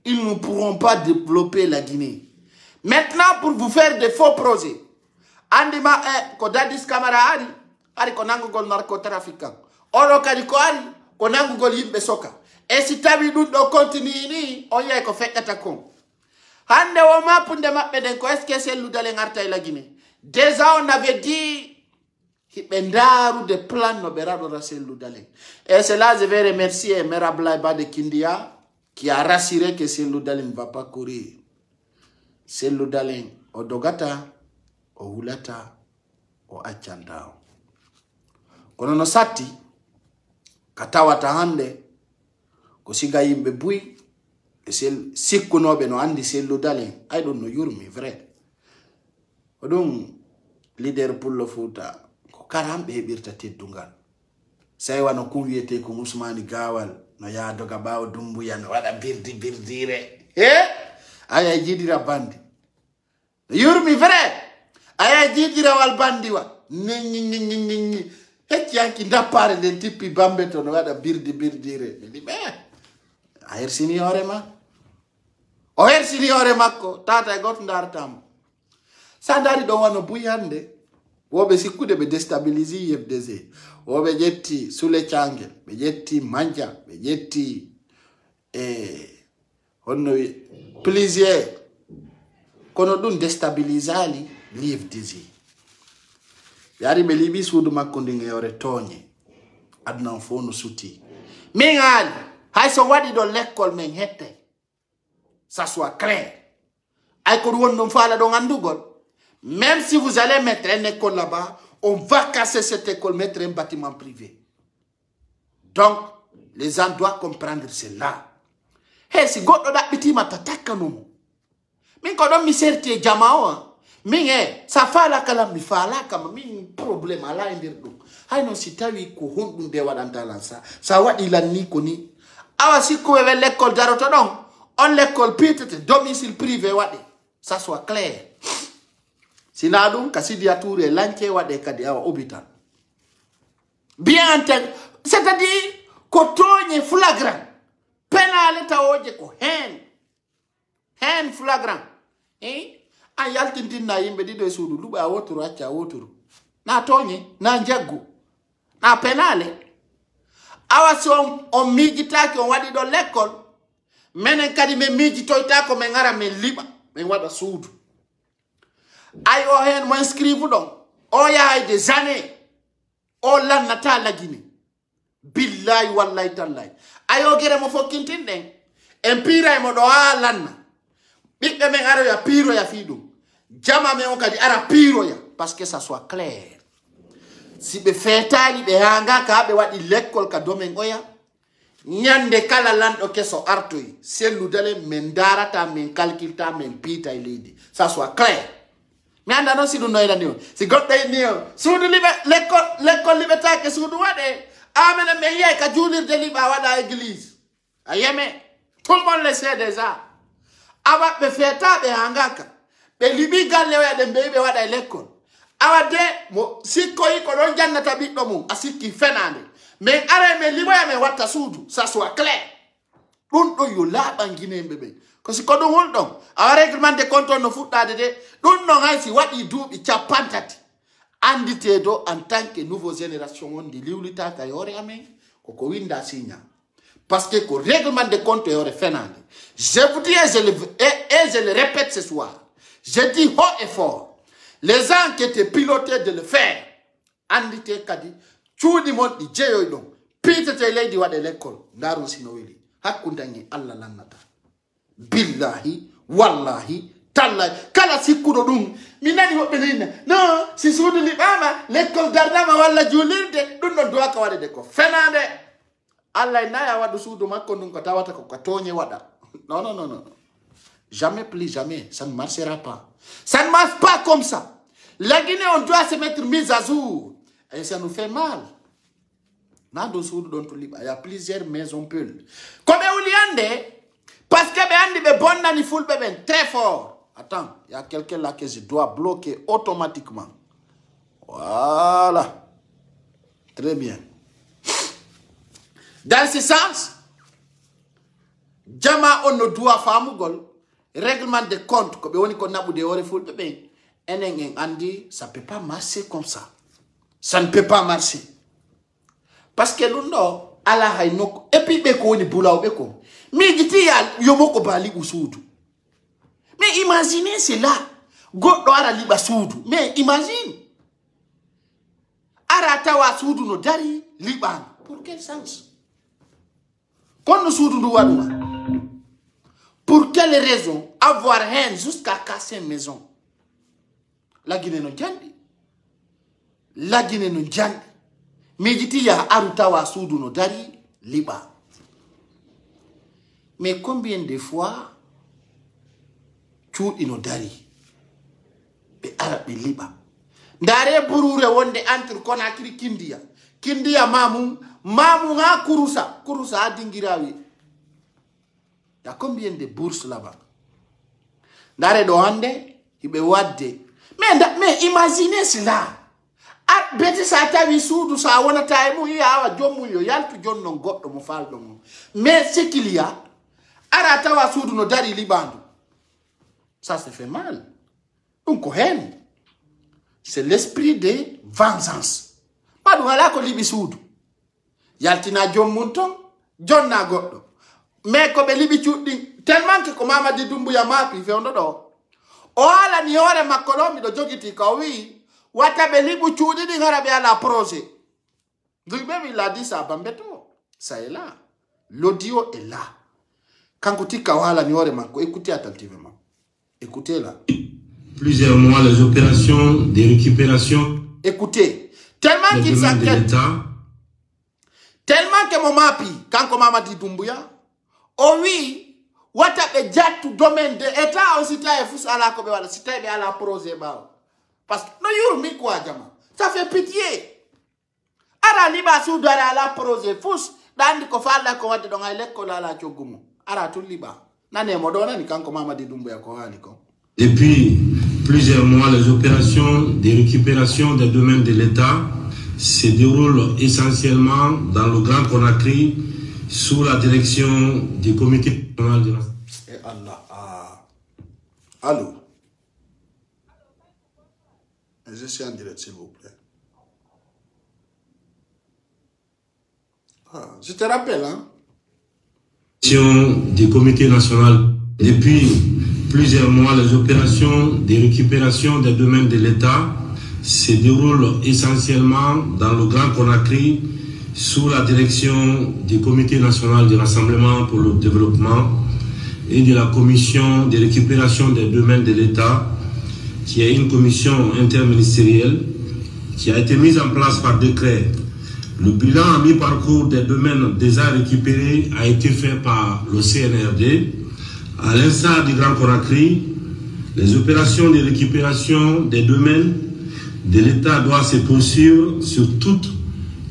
ils ne pourront pas développer la Guinée. Maintenant, pour vous faire des faux projets, Andima Kodadis Kamara Ari Konango Gol narcotrafiquant. Oro Kadiko Ari Konango Gol Yimbe Soka. Et si tabi nous continue, on y a qu'on fait attaquant. Hande Oma Pundema Pedenko, est-ce que c'est l'Oudalen Arta et la Guinée? Déjà, on avait dit Hipendaru de plan Noberado Rassel l'Oudalen. Et c'est là, je vais remercier Merablaïba de Kindia qui a rassuré que c'est l'Oudalen ne va pas courir. C'est l'Oudalen Odogata. O hulata o achandao. Kono no sati katawa tahande kosiga yimbe bui esel sikkunobe no andi sellu dalen. I don't know yurmi vrai. Odum leader pour le futa ko karambe birta teddungal. Say wano kuwiete ko Ousmane Gawal no yaado ga bawo Doumbouya no wada birdire. Aya jidira bandi. Yurmi vrai. Aya jidira wal bandiwa ni hecci anki ndappare den tippi bambe to no wada birdire mi be a hersini hore ma o hersini hore makko tata e goto ndartam sa ndari do wano buyande wobe sikkude be déstabiliser FDC wobe jetti Sule Changel be jetti Manja be jetti honno plaisir kono dun déstabilisali live dizzy. Yari me libi sudu makundinge yore tonye. Adnan fono suti. Mingali, hay so wadi do l'école men hette. Ça soit clair. Ay ko wondon fala do ngandugol. Même si vous allez mettre une école là-bas, on va casser cette école, mettre un bâtiment privé. Donc, les gens doivent comprendre cela. Hey, si godo da biti matataka no. Min ko do mi serti jamao. Minge sa fala kala mi fala kama min problème ala indir dum hay non si tawi ko hondum de wadanta lansa sa wadi lanni ko ni awa sikko we l'école daroto don on l'école petite domicile privé wadi ça soit clair sina dum kasidi atoure lanke wade kadi awa hôpital bien c'est-à-dire ko togne flagrant penale tawoje ko hen flagrant an yaltintin na yimbe dido sudu luba woturu acha woturu na tonye na njagu na penale awa so on mijita ki on wadi do l'école menen kadi me mijito itako me ngara me liba me wada sudu ayo hen mo inscrive donc o ya des années o lan nata la Guinée billahi wallahi tallahi ayo gere mo fokintin den empira mo do lanna bibe men ara ya piro ya fidu jama me on kadi ara piro ya parce que ça soit clair si be fetali be hanga ka be wadi l'école ka domen oya nyande kala lando keso artoy selu dale men darata men calculta men pita ilidi ça soit clair mais anda non si du noy la niyo si godday niyo sudu libe l'école libeta ke sudu wade amena me yey ka julir de liba wada église Ayeme, tout le monde le sait déjà. Awa be feta be hangaka. Be libi galle wa de mbebe wa da l'école. Awa de mo siko yi ko don janna tabi do mum asiki fenande. Mais ara me libo ya me wata sudu, ça soit clair. Dun do yo la bangine mbebe. Ko si ko do wol don. Awa règlement de compte no futtade de dun no hay si wadi dubi capantati. Andite do en tant que nouvelle génération on di liwlita ka yore amen ko winda signa. Parce que le règlement de compte est fenande. Je vous dis et je le répète ce soir. Je dis haut et fort. Les gens qui étaient pilotés de le faire. Andite kadi. Chudi mon di jeyo don. Pite te lady wa de l'école. Ndaru sinowili. Hakundangi Allah lanata. Billahi. Wallahi. Tallahi. Kala sikudo dum. Minani ho benina. Non. Si sudu libama. L'école dardama wala julinde. Dundo doa ka wade deko. Fenande. Allah inaya wadu sudu makondun kata wata katonye wada. Non. Jamais plus jamais. Ça ne marchera pas. Ça ne marche pas comme ça. La Guinée, on doit se mettre mise à jour. Et ça nous fait mal. Il y a plusieurs maisons peules. Comme Ouliande, parce que Béandi bon nani full bébé très fort. Attends, il y a quelqu'un là que je dois bloquer automatiquement. Voilà. Très bien. Dans ce sens, Jama on ne doit pas règlement de compte, comme on dit de ore full bébé. Andi, ça ne peut pas marcher comme ça. Ça ne peut pas marcher. Parce que l'on Allah a inoko. Et puis, beko ni boula ou beko. Mais dit yomoko bali usudu. Mais imaginez cela. God doit liba sudu. Mais imagine. Aratawa sudu no dari liban. Pour quel sens? Quand nous sudu no waduma. Pour quelle raison avoir haine jusqu'à casser une maison? La Guinée no djandi. La Guinée no djandi. Mais dit ya arutawa sudu no dari liba. Mais combien de fois tu ino dari be arabe liba. Ndare burure wonde entre Conakry Kindia. Kindia mamu nga kurusa adingirawi. Il y a combien de bourses là-bas? Ndare do hande ibe wadde. Mais imaginez cela. At beti sa tawi sudu sa wona taimu ya awa jomu yo yaltu jonno goddo mo faldo mo. Mais ce qu'il y a ara tawa sudu no dari libandu. Ça se fait mal. Donc haine. C'est l'esprit de vengeance. Pas de voilà ko libi sudu. Yaltina jomunton jonna goddo. Mais ko be libi chudi tellement que ko mama di dumbu ya mapi fe ondo do. O ala ni ore makolomi do jogiti ka wi. Watabelibu chudi di ngarabe à la projet. Donc même il a dit ça à Bambeto. Ça est là. L'audio est là. Quand tu dis kawala ni ore mako, écoutez attentivement. Écoutez là. Plusieurs mois les opérations de récupération. Écoutez. Tellement qu'il s'inquiète. Tellement que mon mapi, quand on m'a dit Dumbuya, oh oui, watabe jatu domaine de état aussi ta fous à la kobe wala c'était à la projet ba. Parce que non yurmi quoi jama. Ça fait pitié. Ara liba sou dara à la projet fous dandi ko falla ko wadde don ay lekko la la ciogumu. Ara tout liba. Nane modona ni kanko mama di Dumbuya ko hani ko. Depuis plusieurs mois, les opérations de récupération des domaines de l'État se déroulent essentiellement dans le Grand Conakry sous la direction du Comité national de la... Et Allah, allô? Je suis en direct, s'il vous plaît. Je te rappelle, hein? Du Comité national. Depuis plusieurs mois, les opérations de récupération des domaines de l'État se déroulent essentiellement dans le Grand Conakry sous la direction du Comité national du Rassemblement pour le développement et de la Commission de récupération des domaines de l'État, qui est une commission interministérielle qui a été mise en place par décret. Le bilan à mi-parcours des domaines déjà récupérés a été fait par le CNRD. À l'instar du Grand Conakry, les opérations de récupération des domaines de l'État doivent se poursuivre sur toute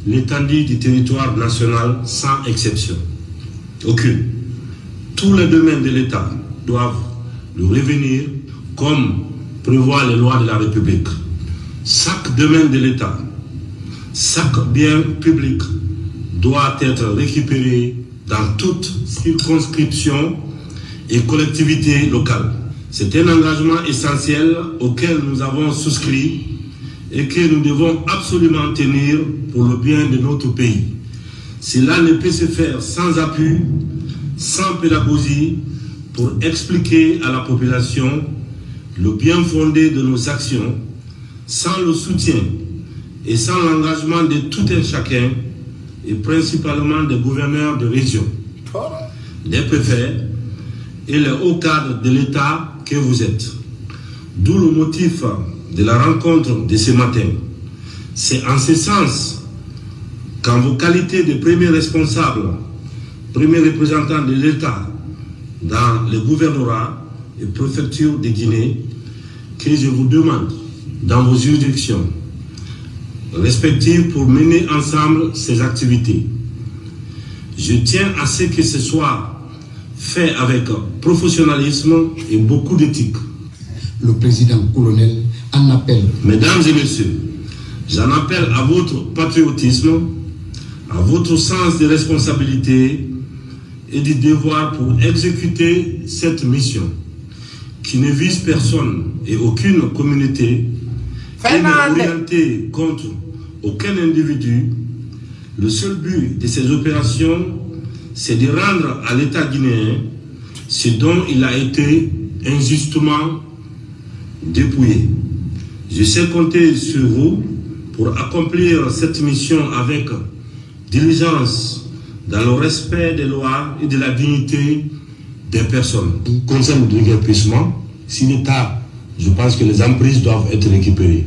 l'étendue du territoire national sans exception. Aucune. Tous les domaines de l'État doivent lui revenir comme prévoient les lois de la République. Chaque domaine de l'État, chaque bien public doit être récupéré dans toute circonscription et collectivité locale. C'est un engagement essentiel auquel nous avons souscrit et que nous devons absolument tenir pour le bien de notre pays. Cela ne peut se faire sans appui, sans pédagogie, pour expliquer à la population le bien fondé de nos actions, sans le soutien et sans l'engagement de tout un chacun, et principalement des gouverneurs de région, des préfets et les hauts cadres de l'État que vous êtes. D'où le motif de la rencontre de ce matin. C'est en ce sens qu'en vos qualités de premiers responsables, premiers représentants de l'État dans le gouvernorat et préfecture de Guinée, que je vous demande, dans vos juridictions respectives pour mener ensemble ces activités. Je tiens à ce que ce soit fait avec professionnalisme et beaucoup d'éthique. Le président colonel en appelle. Mesdames et messieurs, j'en appelle à votre patriotisme, à votre sens de responsabilité et du devoir pour exécuter cette mission qui ne vise personne et aucune communauté et n'est orientée contre aucun individu. Le seul but de ces opérations, c'est de rendre à l'État guinéen ce dont il a été injustement dépouillé. Je sais compter sur vous pour accomplir cette mission avec diligence, dans le respect des lois et de la dignité des personnes. Concernant le déguerpissement, si l'État, je pense que les emprises doivent être récupérées.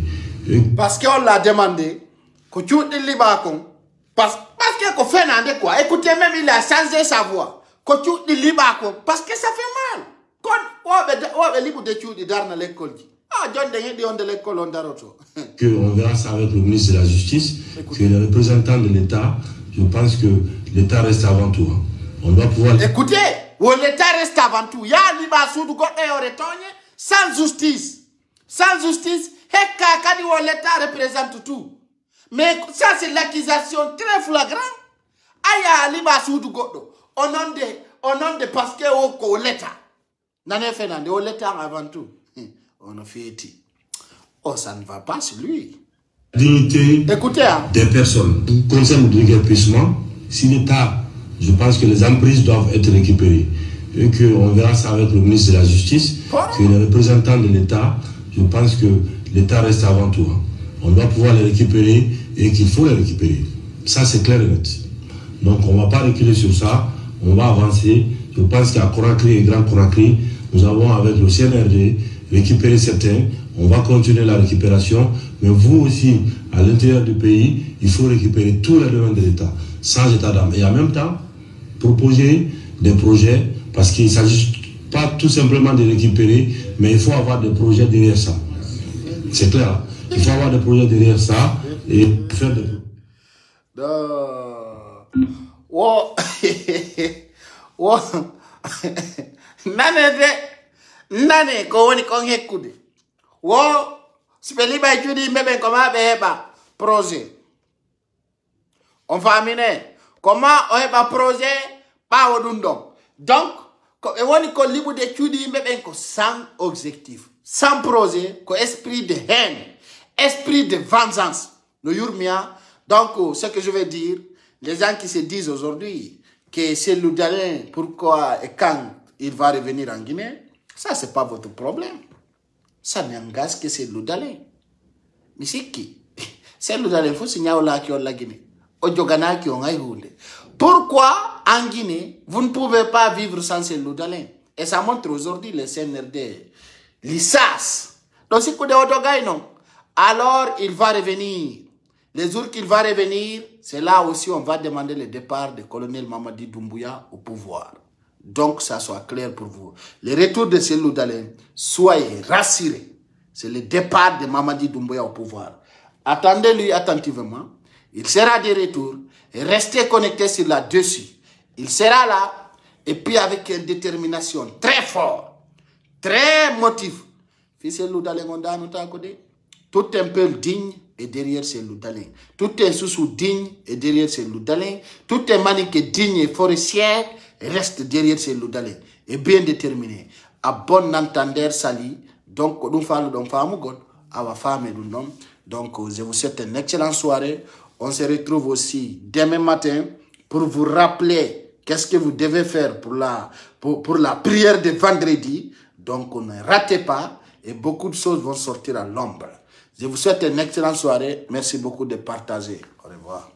Parce qu'on l'a demandé, que tu te libères, parce que qu'on fait n'importe quoi. Écoutez, même il a changé sa voix. Que tu te libères, parce que ça fait mal. Quand on est libre de tuer dans l'école, ah, John de l'école on daroto. Que on verra ça avec le ministre de la Justice, que les représentants de l'État, je pense que l'État reste avant tout. Hein. On doit pouvoir. Écoutez, l'État reste avant tout. Il y a liba sous du côté sans justice. Sans justice, l'État représente tout. Mais ça, c'est l'accusation très flagrante. Aya liba sous du côté. Au nom de parce que l'État. N'en fait l'État avant tout. On a fait. Oh, ça ne va pas sur lui. Dignité. Écoutez, hein. Des personnes. Concernant le déguerpissement, si l'État, je pense que les emprises doivent être récupérées. Et qu'on verra ça avec le ministre de la Justice, que les représentants de l'État, je pense que l'État reste avant tout. Hein. On doit pouvoir les récupérer et qu'il faut les récupérer. Ça, c'est clair et net. Donc, on ne va pas reculer sur ça. On va avancer. Je pense qu'à Conakry et Grand Conakry, nous avons avec le CNRD récupéré certains. On va continuer la récupération. Mais vous aussi, à l'intérieur du pays, il faut récupérer tous les domaines de l'État, sans état d'âme. Et en même temps, proposer des projets, parce qu'il ne s'agit pas tout simplement de récupérer, mais il faut avoir des projets derrière ça. C'est clair. Il faut avoir des projets derrière ça et faire des... Nane ko woni kon hekkude wo speli bay judi mebe ko ma be heba projet on famine comment on heba projet pa wodun donc ko e woni ko libude judi mebe ko sans objectif sans projet ko esprit de haine esprit de vengeance no yurmia donc ce que je veux dire les gens qui se disent aujourd'hui que c'est Loudalin pourquoi et quand il va revenir en Guinée. Ça, c'est pas votre problème. Ça n'engage que c'est Loudalin. Mais c'est qui? C'est Loudalin, il faut signer la Guinée. Pourquoi en Guinée, vous ne pouvez pas vivre sans ces Loudalin? Et ça montre aujourd'hui le CNRD, l'ISAS. Donc, c'est quoi de non? Alors, il va revenir. Les jours qu'il va revenir, c'est là aussi on va demander le départ du colonel Mamadi Doumbouya au pouvoir. Donc, ça soit clair pour vous. Le retour de Cellou Dalein, soyez rassurés. C'est le départ de Mamadi Doumbouya au pouvoir. Attendez-lui attentivement. Il sera de retour. Et restez connectés sur la dessus. Il sera là et puis avec une détermination très forte, très motivée. Fils Loudaleng on a noté tout un peuple digne et derrière c'est Loudaleng. Tout un sous digne et derrière c'est Loudaleng. Tout un manique digne et forestière reste derrière c'est Loudaleng. Et bien déterminé. À bon entendeur sali. Donc nous faisons donc femme God, à femme et nous. Donc je vous souhaite une excellente soirée. On se retrouve aussi demain matin pour vous rappeler qu'est-ce que vous devez faire pour la prière de vendredi. Donc ne ratez pas et beaucoup de choses vont sortir à l'ombre. Je vous souhaite une excellente soirée. Merci beaucoup de partager. Au revoir.